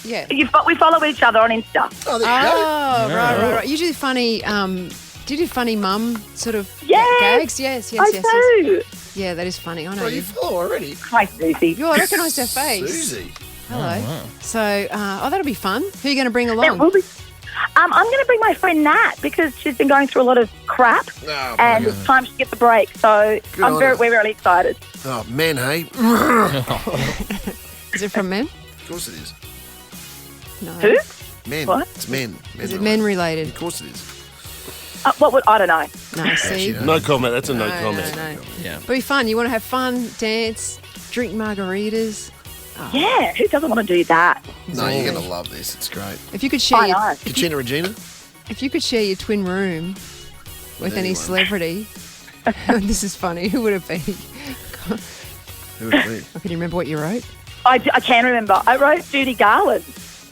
Speaker 14: Yeah, we follow each other on Insta.
Speaker 5: Oh, there you go.
Speaker 4: Oh, right. You do funny, do you do funny mum sort of
Speaker 14: Yes.
Speaker 4: gags? Yes.
Speaker 14: I do.
Speaker 4: Yeah, that is funny. I know
Speaker 5: Oh,
Speaker 4: you.
Speaker 5: you follow already.
Speaker 14: Hi, Susie.
Speaker 4: You I recognise their face.
Speaker 5: Susie.
Speaker 4: Hello. So, that'll be fun. Who are you going to bring
Speaker 14: It
Speaker 4: along?
Speaker 14: will be. I'm going to bring my friend Nat because she's been going through a lot of crap,
Speaker 5: Oh, my
Speaker 14: and
Speaker 5: God.
Speaker 14: it's time to get the break. So
Speaker 5: Good on her.
Speaker 14: we're really excited.
Speaker 5: Oh, men, hey?
Speaker 4: Is it from men?
Speaker 5: Of course it is.
Speaker 4: No.
Speaker 14: Who?
Speaker 5: Men.
Speaker 14: What?
Speaker 5: It's men.
Speaker 4: Is it men related?
Speaker 5: Of course it is.
Speaker 14: What would I don't know.
Speaker 4: No, see?
Speaker 3: No comment. That's a no,
Speaker 4: No,
Speaker 3: comment.
Speaker 4: no.
Speaker 2: Yeah.
Speaker 4: It'll be fun. You want to have fun, dance, drink margaritas.
Speaker 14: Yeah, who doesn't want to do that?
Speaker 5: No, you're going to love this. It's great.
Speaker 4: If you could share
Speaker 14: I
Speaker 4: your,
Speaker 14: know.
Speaker 5: Katrina Regina?
Speaker 4: if you could share your twin room with any
Speaker 5: anyone.
Speaker 4: celebrity, this is funny. Who would it be?
Speaker 5: Who would it be?
Speaker 4: Can you remember what you wrote?
Speaker 14: I can remember. I wrote Judy Garland.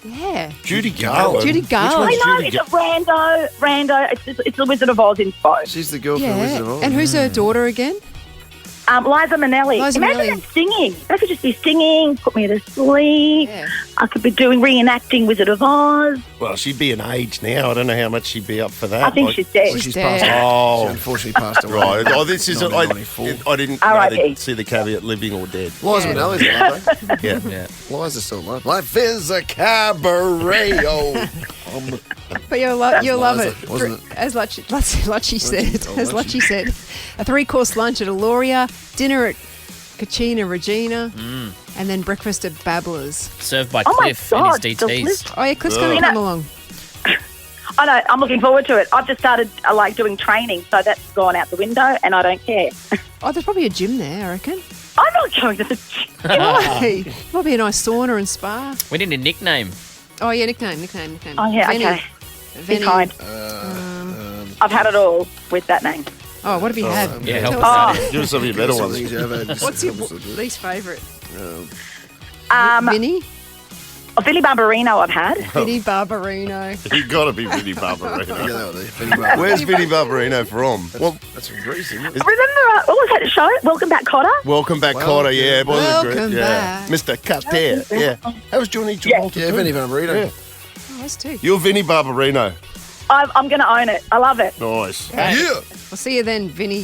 Speaker 4: Yeah.
Speaker 3: Judy Garland.
Speaker 4: Judy Garland.
Speaker 3: Which
Speaker 14: I
Speaker 3: one's
Speaker 14: know,
Speaker 3: Judy
Speaker 14: it's a rando. It's the Wizard of Oz inspo.
Speaker 5: She's the girl from
Speaker 4: Yeah.
Speaker 5: Wizard of Oz.
Speaker 4: And who's her daughter again?
Speaker 14: Liza Minnelli.
Speaker 4: Liza
Speaker 14: Imagine
Speaker 4: Minnelli.
Speaker 14: them singing. They could just be singing, put me to sleep.
Speaker 4: Yeah.
Speaker 14: I could be reenacting Wizard of Oz.
Speaker 3: Well, she'd be an age now. I don't know how much she'd be up for that.
Speaker 14: I think she's dead.
Speaker 5: Well, she's
Speaker 4: dead.
Speaker 5: passed away.
Speaker 3: Oh.
Speaker 5: She unfortunately passed away.
Speaker 3: Right. Oh, this is. I
Speaker 5: 1994.
Speaker 3: didn't know
Speaker 14: R.I.P.
Speaker 3: they'd see the caveat living or dead.
Speaker 5: Liza Minnelli's alive,
Speaker 3: Yeah.
Speaker 2: Yeah.
Speaker 5: though. Liza's still alive. Life is a cabaret. Oh.
Speaker 4: But you'll love
Speaker 5: Liza,
Speaker 4: it.
Speaker 5: wasn't it?
Speaker 4: As Luttsy said,
Speaker 5: Oh,
Speaker 4: as
Speaker 5: Luttsy.
Speaker 4: Luttsy said, a 3-course lunch at Aluria, dinner at Kachina Regina, and then breakfast at Babblers.
Speaker 2: Served by
Speaker 14: Oh my
Speaker 2: Cliff and his
Speaker 14: God,
Speaker 2: DTs.
Speaker 14: delicious.
Speaker 4: Oh yeah, Cliff's going to come along.
Speaker 14: I know. I'm looking forward to it. I've just started doing training, so that's gone out the window, and I don't care.
Speaker 4: Oh, there's probably a gym there, I reckon.
Speaker 14: I'm not going to the gym.
Speaker 4: Why? Might be a nice sauna and spa.
Speaker 2: We need a nickname.
Speaker 4: Oh yeah, nickname.
Speaker 14: Oh yeah,
Speaker 4: Venny.
Speaker 14: okay. Be
Speaker 4: Venny.
Speaker 14: kind. I've had it all with that name.
Speaker 4: Oh, what have you had?
Speaker 2: Yeah, help
Speaker 4: Tell
Speaker 2: us
Speaker 4: us.
Speaker 2: out.
Speaker 3: Give us some of your better ones.
Speaker 4: What's your least favourite?
Speaker 14: Vinny
Speaker 4: Vinny?
Speaker 14: Barbarino I've had.
Speaker 4: Vinny Barbarino.
Speaker 3: You got to be Vinny Barbarino.
Speaker 5: Yeah, that'll do. Vinny Barbarino.
Speaker 3: Where's Vinny Barbarino from? Well,
Speaker 5: That's from Greece, isn't it?
Speaker 14: Remember, what was that show? Welcome Back, Cotter?
Speaker 3: welcome back, Cotter. Yeah, boy,
Speaker 4: Welcome
Speaker 3: yeah.
Speaker 4: back.
Speaker 3: Mr. Cutter. Yeah. How was Johnny Travolta?
Speaker 5: Yeah,
Speaker 3: too?
Speaker 5: Vinny Barbarino.
Speaker 3: Yeah.
Speaker 4: Oh, that's two.
Speaker 3: You're Vinny Barbarino.
Speaker 14: I'm going to own it. I love it.
Speaker 3: Nice.
Speaker 5: Yeah.
Speaker 4: I'll see you then, Vinny.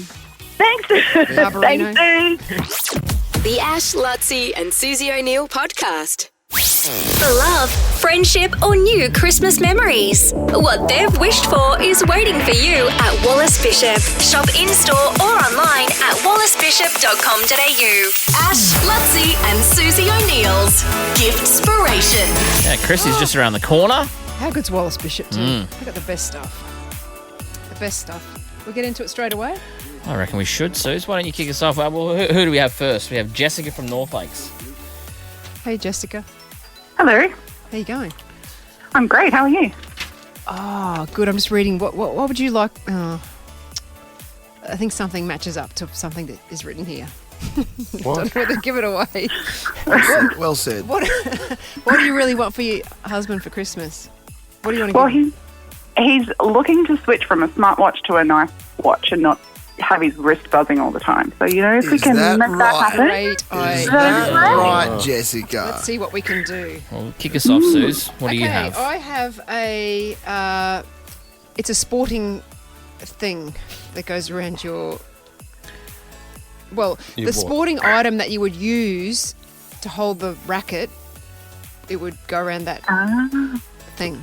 Speaker 14: Thanks.
Speaker 4: Barbarino.
Speaker 14: Thanks, Sue.
Speaker 1: The Ash, Luttsy and Susie O'Neill podcast.
Speaker 6: For love, friendship, or new Christmas memories. What they've wished for is waiting for you at Wallace Bishop. Shop in-store or online at wallacebishop.com.au. Ash, Luttsy and Susie O'Neill's Giftspiration.
Speaker 2: Yeah, Chrissy's just around the corner.
Speaker 4: How good's Wallace Bishop too? They got the best stuff. The best stuff. We'll get into it straight away.
Speaker 2: I reckon we should, Suze. Why don't you kick us off? Well, who do we have first? We have Jessica from North Lakes.
Speaker 4: Hey, Jessica.
Speaker 17: Hello.
Speaker 4: How you going?
Speaker 17: I'm great. How are you?
Speaker 4: Oh, good. I'm just reading. What would you like? I think something matches up to something that is written here.
Speaker 3: What?
Speaker 4: Don't want to give it away.
Speaker 5: Well said.
Speaker 4: What do you really want for your husband for Christmas? What do you want to
Speaker 17: Well,
Speaker 4: give?
Speaker 17: he's looking to switch from a smartwatch to a nice watch and not have his wrist buzzing all the time. So, if we
Speaker 5: Is
Speaker 17: can
Speaker 5: that
Speaker 17: make that
Speaker 5: right?
Speaker 17: happen.
Speaker 4: Great
Speaker 5: Is
Speaker 4: idea.
Speaker 5: that right, Jessica?
Speaker 4: Let's see what we can do.
Speaker 2: Well, kick us off, Suze. What do you
Speaker 4: Okay,
Speaker 2: have?
Speaker 4: I have it's a sporting thing that goes around your. Well,
Speaker 3: Your
Speaker 4: the
Speaker 3: what?
Speaker 4: sporting item that you would use to hold the racket, it would go around that thing.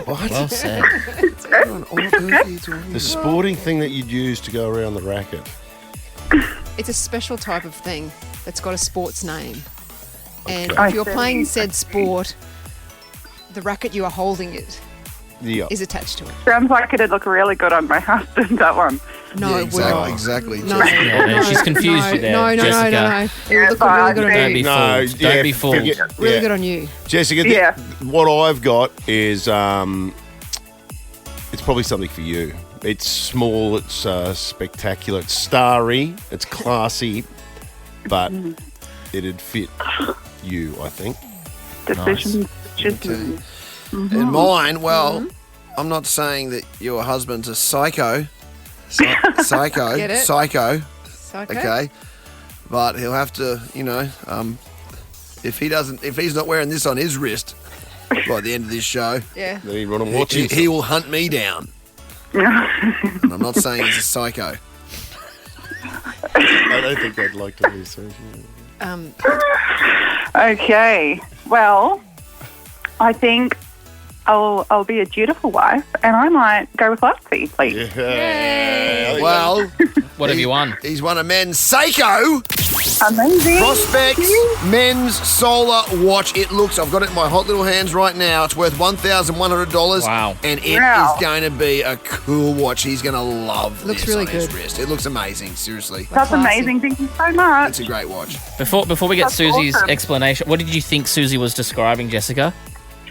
Speaker 3: What?
Speaker 2: Well said.
Speaker 3: The sporting thing that you'd use to go around the racket.
Speaker 4: It's a special type of thing that's got a sports name. And
Speaker 3: Okay.
Speaker 4: if you're playing said sport, the racket you are holding it
Speaker 3: Yeah.
Speaker 4: is attached to it.
Speaker 17: Sounds like it'd look really good on my husband, that one.
Speaker 4: No, it would not.
Speaker 5: Exactly.
Speaker 4: No,
Speaker 2: Yeah, she's confused you there,
Speaker 4: no,
Speaker 2: Jessica.
Speaker 4: It would look really good on
Speaker 2: Don't
Speaker 4: you.
Speaker 2: be
Speaker 3: No,
Speaker 2: fooled. Don't be fooled.
Speaker 4: Really good on you.
Speaker 3: Jessica,
Speaker 17: Yeah.
Speaker 3: what I've got is it's probably something for you. It's small, it's spectacular, it's starry, it's classy, but it'd fit you, I think.
Speaker 17: Decisions.
Speaker 5: And mine, well, I'm not saying that your husband's a psycho. Psycho.
Speaker 4: Get it?
Speaker 5: Psycho.
Speaker 4: Psycho?
Speaker 5: Okay. But he'll have to, if he's not wearing this on his wrist by the end of this show,
Speaker 4: Yeah.
Speaker 3: Then he'd run and watch it.
Speaker 5: he will hunt me down. And I'm not saying he's a psycho.
Speaker 3: I don't think they'd like to lose.
Speaker 17: Okay. Well, I think I'll be a dutiful wife, and I might go with Luttsy, please.
Speaker 5: Well,
Speaker 2: What have you won?
Speaker 5: he's won a men's Seiko
Speaker 17: Amazing.
Speaker 5: Prospex men's solar watch. I've got it in my hot little hands right now. It's worth $1,100.
Speaker 2: Wow.
Speaker 5: And it
Speaker 17: Wow.
Speaker 5: is going to be a cool watch. He's going to love
Speaker 4: Looks
Speaker 5: this
Speaker 4: really
Speaker 5: on his
Speaker 4: good.
Speaker 5: wrist. It looks amazing, seriously.
Speaker 17: That's
Speaker 4: Classy.
Speaker 17: amazing. Thank you so much.
Speaker 5: It's a great watch.
Speaker 2: Before we get
Speaker 17: That's
Speaker 2: Susie's
Speaker 17: awesome.
Speaker 2: explanation, what did you think Susie was describing, Jessica?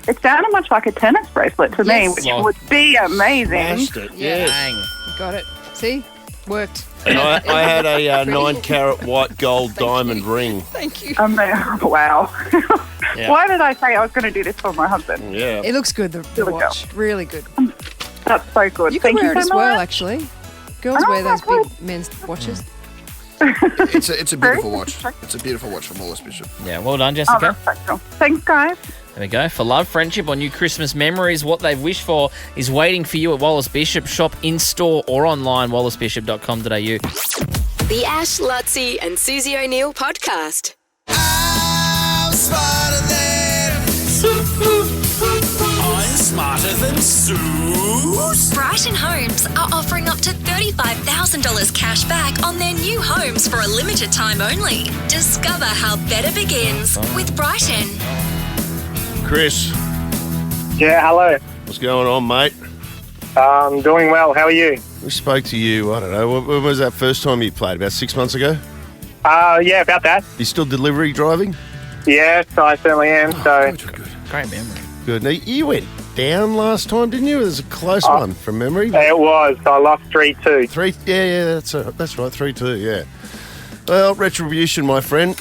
Speaker 17: It sounded much like a tennis bracelet to me,
Speaker 4: Yes.
Speaker 17: which
Speaker 2: Well,
Speaker 17: would be amazing.
Speaker 3: Smashed it,
Speaker 4: Yeah.
Speaker 3: yes.
Speaker 2: Dang.
Speaker 4: Got it. See? Worked.
Speaker 3: And I had a 9-carat white gold diamond ring.
Speaker 4: Thank you.
Speaker 17: Wow.
Speaker 2: Yeah.
Speaker 17: Why did I say I was going to do this for my husband?
Speaker 3: Yeah.
Speaker 4: It looks good, the
Speaker 17: we go.
Speaker 4: watch. Really good.
Speaker 17: That's so good.
Speaker 4: You can
Speaker 17: Thank
Speaker 4: wear
Speaker 17: you
Speaker 4: it
Speaker 17: so
Speaker 4: as well,
Speaker 17: much.
Speaker 4: actually. Girls
Speaker 17: Oh,
Speaker 4: wear those
Speaker 17: my
Speaker 4: big men's watches.
Speaker 5: It's a beautiful watch. It's a beautiful watch from Wallace Bishop.
Speaker 2: Yeah, well done,
Speaker 17: Oh,
Speaker 2: Jessica.
Speaker 17: that's so cool. Thanks, guys.
Speaker 2: There we go. For love, friendship, or new Christmas memories, what they've wished for is waiting for you at Wallace Bishop. Shop in-store or online, wallacebishop.com.au.
Speaker 1: The Ash, Luttsy and Susie O'Neill podcast.
Speaker 16: I'm smarter than Sue.
Speaker 6: Brighton Homes are offering up to $35,000 cash back on their new homes for a limited time only. Discover how better begins with Brighton.
Speaker 3: Chris,
Speaker 18: Yeah, hello.
Speaker 3: what's going on, mate?
Speaker 18: I'm doing well. How are you?
Speaker 3: We spoke to you, I don't know, when was that first time you played? About 6 months ago?
Speaker 18: Yeah, about that.
Speaker 3: You still delivery driving?
Speaker 18: Yes, I certainly am. So,
Speaker 2: Great memory.
Speaker 3: Good. Now, you went down last time, didn't you? It was a close one from memory.
Speaker 18: it was. I lost 3-2.
Speaker 3: That's right, 3-2, yeah. Well, retribution, my friend.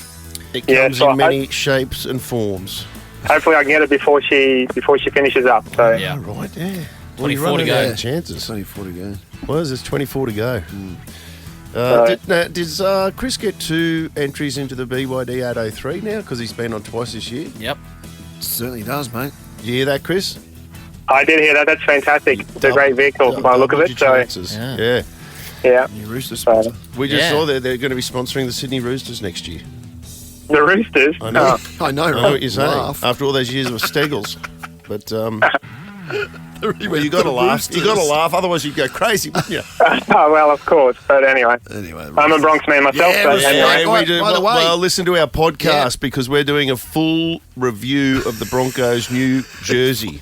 Speaker 3: It
Speaker 18: Yeah,
Speaker 3: comes
Speaker 18: so
Speaker 3: in many shapes and forms.
Speaker 18: Hopefully, I can get it before she finishes up. So,
Speaker 2: Yeah.
Speaker 3: Right, yeah.
Speaker 2: 24 to go.
Speaker 3: Out of chances.
Speaker 5: 24 to go.
Speaker 3: Well, there's 24 to go. Does Chris get 2 entries into the BYD 803 now? Because he's been on twice this year.
Speaker 2: Yep.
Speaker 5: Certainly does, mate.
Speaker 3: You hear that, Chris?
Speaker 18: I did hear that. That's fantastic. It's a great vehicle by the look of it. So,
Speaker 3: Yeah.
Speaker 18: yeah.
Speaker 5: New Roosters.
Speaker 3: We just
Speaker 2: Yeah.
Speaker 3: saw that they're going to be sponsoring the Sydney Roosters next year.
Speaker 18: The Roosters.
Speaker 3: I know.
Speaker 5: I know,
Speaker 3: I know what you're saying.
Speaker 5: Laugh.
Speaker 3: After all those years of Steggles. But, well, you got to laugh. You got to laugh. Otherwise, you'd go crazy, wouldn't you?
Speaker 18: Oh, well, of course. But anyway. I'm a Bronx man myself.
Speaker 5: Yeah,
Speaker 18: so
Speaker 5: well,
Speaker 18: anyway.
Speaker 3: Yeah, we do.
Speaker 5: By the way-
Speaker 3: Well, listen to our podcast because we're doing a full review of the Broncos' new jersey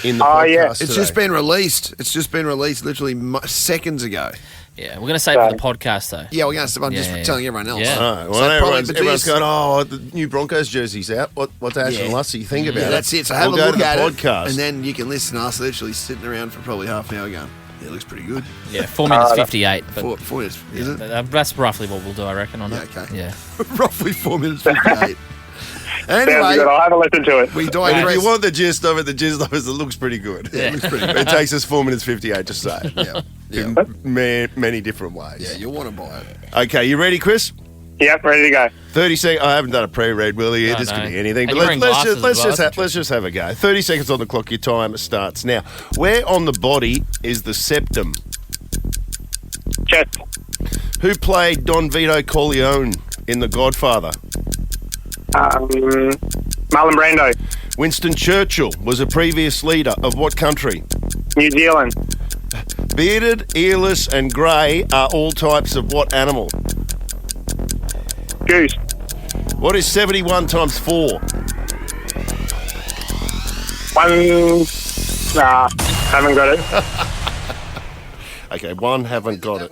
Speaker 3: in the podcast
Speaker 18: yeah.
Speaker 5: It's
Speaker 3: today.
Speaker 5: just been released. It's just been released literally seconds ago.
Speaker 2: Yeah, we're going to save it for the podcast, though.
Speaker 5: Yeah, we're going to. I'm just
Speaker 2: Yeah, yeah.
Speaker 5: telling everyone else.
Speaker 2: Yeah.
Speaker 3: Oh, well,
Speaker 5: So probably
Speaker 3: everyone's
Speaker 5: between us-
Speaker 3: going, oh, the new Broncos jersey's out. What's Ash and
Speaker 5: Yeah.
Speaker 3: Luttsy think about
Speaker 5: Yeah,
Speaker 3: it?
Speaker 5: that's it. So have
Speaker 3: We'll
Speaker 5: a
Speaker 3: go
Speaker 5: look
Speaker 3: to the
Speaker 5: at
Speaker 3: podcast.
Speaker 5: it, and then you can listen to us literally sitting around for probably half an hour going, yeah, it looks pretty good.
Speaker 2: Yeah, 4 minutes 58. But
Speaker 5: 4 minutes, is it?
Speaker 2: that's roughly what we'll do, I reckon, on it.
Speaker 5: Yeah, okay.
Speaker 2: Yeah.
Speaker 5: Roughly 4 minutes 58.
Speaker 18: Sounds good. I'll have a listen to it.
Speaker 5: We
Speaker 3: And
Speaker 5: digress.
Speaker 3: if you want the gist of it looks pretty good.
Speaker 5: Yeah, it looks pretty good.
Speaker 3: It takes us 4 minutes 58 to say.
Speaker 5: Yeah.
Speaker 3: In many different ways.
Speaker 5: Yeah, you'll want to buy it.
Speaker 3: Okay, you ready, Chris?
Speaker 18: Yep, ready to go.
Speaker 3: 30 seconds. I haven't done a pre-read, Willie.
Speaker 2: No,
Speaker 3: This
Speaker 2: no.
Speaker 3: could be anything.
Speaker 2: And
Speaker 3: But
Speaker 2: you're
Speaker 3: let's
Speaker 2: wearing glasses as well,
Speaker 3: let's just have a go. 30 seconds on the clock. Your time starts now. Where on the body is the septum?
Speaker 18: Chest.
Speaker 3: Who played Don Vito Corleone in The Godfather?
Speaker 18: Marlon Brando.
Speaker 3: Winston Churchill was a previous leader of what country?
Speaker 18: New Zealand.
Speaker 3: Bearded, earless, and grey are all types of what animal?
Speaker 18: Goose.
Speaker 3: What is 71 times 4?
Speaker 18: Haven't got it.
Speaker 3: Okay, one, haven't got it.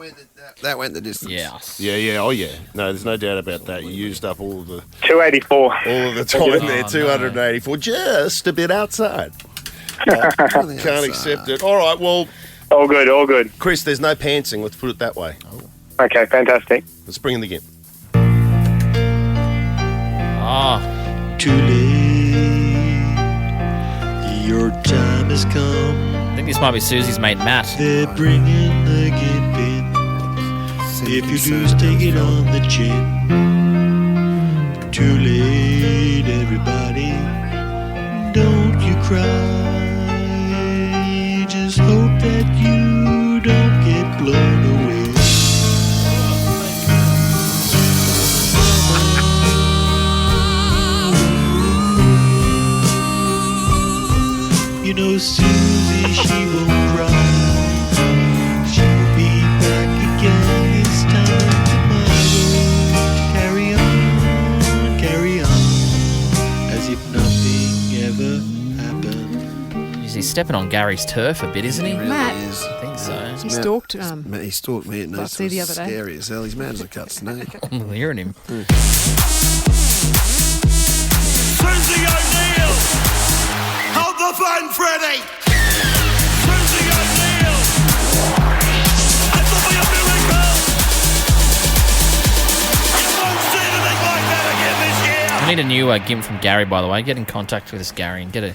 Speaker 5: That went the distance.
Speaker 3: Yeah. Oh, yeah. No, there's no doubt about that. You used up all of the
Speaker 18: 284.
Speaker 3: all of the time there. 284, just a bit outside. Can't accept it. All right, well,
Speaker 18: All good.
Speaker 3: Chris, there's no pantsing. Let's put it that way.
Speaker 18: Okay, fantastic.
Speaker 3: Let's bring in the game.
Speaker 13: Too late. Your time has come.
Speaker 2: I think this might be Susie's mate Matt.
Speaker 13: They're bringing the gimp in. If you lose, take it on the chin. Too late, everybody. Don't you cry. Just hope that you don't get blown away. You know Susie, she won't cry. She'll be back again this time tomorrow. Carry on, as if nothing ever happened.
Speaker 2: He's stepping on Gary's turf a bit, isn't he?
Speaker 4: Matt.
Speaker 2: I think so.
Speaker 4: He stalked.
Speaker 5: He stalked me at night.
Speaker 4: Luttsy the other day.
Speaker 5: Scary as hell. He's mad as a cut snake.
Speaker 2: I'm hearing him.
Speaker 16: Susie O'Neill! Hold the phone, Freddie! Susie O'Neill! It will be a miracle! You won't see anything like that again this year!
Speaker 2: I need a new GIMP from Gary, by the way. Get in contact with us, Gary, and get a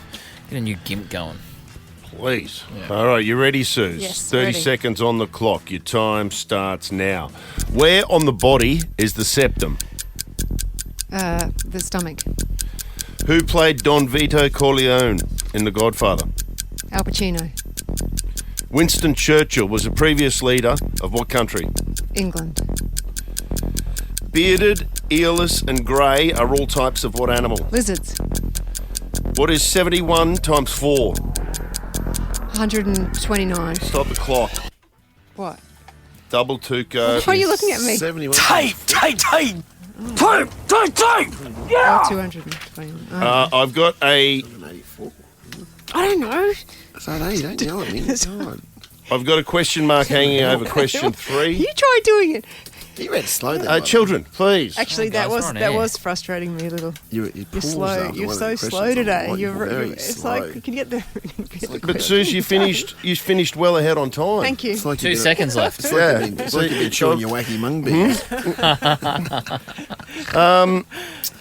Speaker 2: new GIMP going.
Speaker 3: Please. All right, you ready, Suze?
Speaker 4: Yes,
Speaker 3: 30
Speaker 4: ready.
Speaker 3: seconds on the clock. Your time starts now. Where on the body is the septum?
Speaker 4: The stomach.
Speaker 3: Who played Don Vito Corleone in The Godfather?
Speaker 4: Al Pacino.
Speaker 3: Winston Churchill was a previous leader of what country?
Speaker 4: England.
Speaker 3: Bearded, earless, and grey are all types of what animal?
Speaker 4: Lizards.
Speaker 3: What is 71 times 4?
Speaker 4: 129.
Speaker 3: Stop the clock.
Speaker 4: What?
Speaker 3: Double Tuco.
Speaker 4: Why are you looking at me?
Speaker 5: 71.
Speaker 16: Tape!
Speaker 4: Oh, 229.
Speaker 3: I've got a.
Speaker 5: 84.
Speaker 4: I don't know.
Speaker 5: So no, you don't yell at me. God.
Speaker 3: I've got a question mark hanging over question 3.
Speaker 4: You try doing it.
Speaker 5: You read slow then.
Speaker 3: Children, please.
Speaker 4: Actually,
Speaker 2: guys, we're on
Speaker 4: that
Speaker 2: air.
Speaker 4: was frustrating me a little.
Speaker 5: You
Speaker 4: You're slow. You're so slow today. It's like you can get the.
Speaker 3: But Suze, you finished well ahead on time.
Speaker 4: Thank you.
Speaker 5: It's like
Speaker 2: 2 seconds left.
Speaker 5: It's like it's like you've been chewing your wacky mung beans.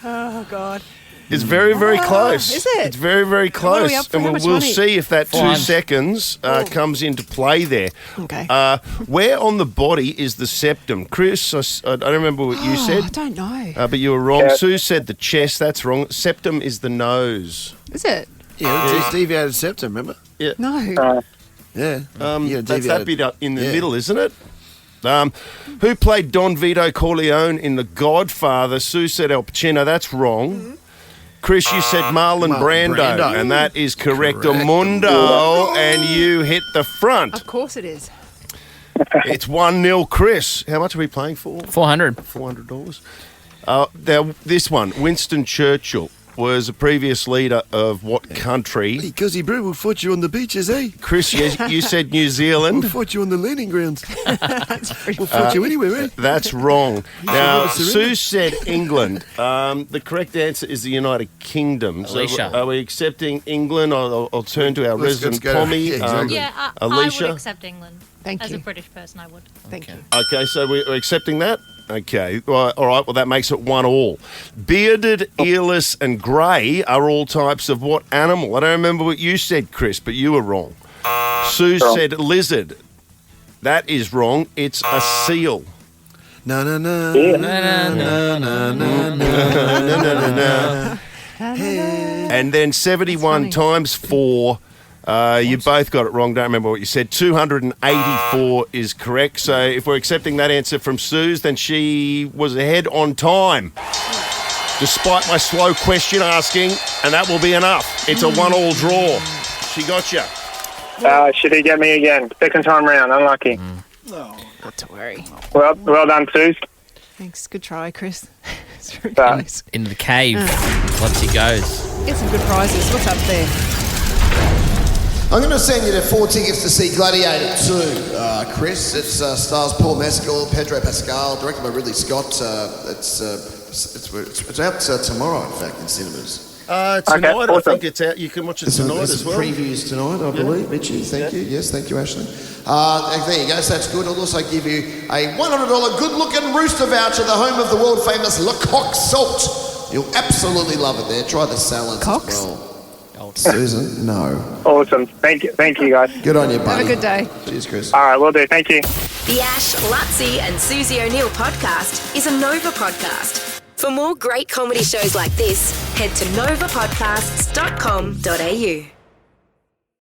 Speaker 4: Oh God.
Speaker 3: It's very, very close.
Speaker 4: is it?
Speaker 3: It's very, very
Speaker 4: What are we
Speaker 3: close.
Speaker 4: up for?
Speaker 3: And
Speaker 4: How much
Speaker 3: we'll
Speaker 4: money?
Speaker 3: see if that 2
Speaker 2: 400.
Speaker 3: seconds comes into play there.
Speaker 4: Okay.
Speaker 3: Where on the body is the septum? Chris, I don't remember what you
Speaker 4: I
Speaker 3: said,
Speaker 4: don't know.
Speaker 3: but you were wrong.
Speaker 18: Yeah.
Speaker 3: Sue said the chest. That's wrong. Septum is the nose.
Speaker 4: Is it?
Speaker 5: Yeah, it's deviated septum, remember?
Speaker 4: No.
Speaker 5: Yeah. Yeah,
Speaker 3: That's that bit up in the
Speaker 5: Yeah.
Speaker 3: middle, isn't it? Who played Don Vito Corleone in The Godfather? Sue said Al Pacino. That's wrong. Chris, you said Marlon Brando,
Speaker 5: Brando.
Speaker 3: and that is correct.
Speaker 5: Correct.
Speaker 3: Mundo, and you hit the front.
Speaker 4: Of course it is.
Speaker 3: It's 1-0, Chris. How much are we playing for?
Speaker 2: 400.
Speaker 3: $400. Now, this one, Winston Churchill was a previous leader of what country?
Speaker 5: Hey, Cuzzy Brew, we'll fight you on the beaches, eh?
Speaker 3: Chris, you said New
Speaker 5: We'll
Speaker 3: Zealand.
Speaker 5: fight you on the landing grounds.
Speaker 4: That's pretty
Speaker 5: We'll fight you anywhere, eh?
Speaker 3: That's wrong. Now,
Speaker 5: never surrender.
Speaker 3: Sue said England. The correct answer is the United Kingdom.
Speaker 2: Alicia.
Speaker 3: So are we accepting England? I'll turn to our
Speaker 5: Let's
Speaker 3: resident
Speaker 5: go.
Speaker 3: Pommy.
Speaker 5: Yeah, exactly.
Speaker 19: Yeah, I
Speaker 3: Alicia?
Speaker 19: would accept England.
Speaker 4: Thank
Speaker 19: As
Speaker 4: you.
Speaker 19: a British person, I would.
Speaker 4: Thank you.
Speaker 3: Okay, so we're accepting that? Okay. Well, all right. Well, that makes it 1-1. Bearded, earless, and grey are all types of what animal? I don't remember what you said, Chris, but you were wrong. Sue said lizard. That is wrong. It's a seal.
Speaker 5: No.
Speaker 3: And then 71 times 4. You both got it wrong. Don't remember what you said. 284 is correct. So if we're accepting that answer from Suze, then she was ahead on time, despite my slow question asking, and that will be enough. It's a 1-1 draw. She got you.
Speaker 18: Should he get me again? Second time round, unlucky.
Speaker 4: Not to worry.
Speaker 18: Well done, Suze.
Speaker 4: Thanks. Good try, Chris. It's really
Speaker 18: But-
Speaker 4: nice.
Speaker 2: In the cave. Luttsy goes.
Speaker 4: Get some good prizes. What's up there?
Speaker 19: I'm going to send you to 4 tickets to see Gladiator 2, Chris. It stars Paul Mescal, Pedro Pascal, directed by Ridley Scott. It's out tomorrow, in fact, in cinemas.
Speaker 3: Tonight,
Speaker 18: awesome.
Speaker 3: I think it's out. You can watch it tonight as well.
Speaker 19: Previews tonight, I believe. Mitchie, thank you. Yes, thank you, Ashley. There you go. So that's good. I'll also give you a $100 good-looking rooster voucher, the home of the world-famous Le Coq Salt. You'll absolutely love it there. Try the salads
Speaker 4: Cox?
Speaker 19: as well. Susan, no.
Speaker 18: Awesome. Thank you, guys.
Speaker 19: Good on you, buddy.
Speaker 4: Have a good day.
Speaker 19: Cheers, Chris.
Speaker 18: All right, will do. Thank you.
Speaker 1: The Ash, Luttsy and Susie O'Neill podcast is a Nova podcast. For more great comedy shows like this, head to novapodcasts.com.au.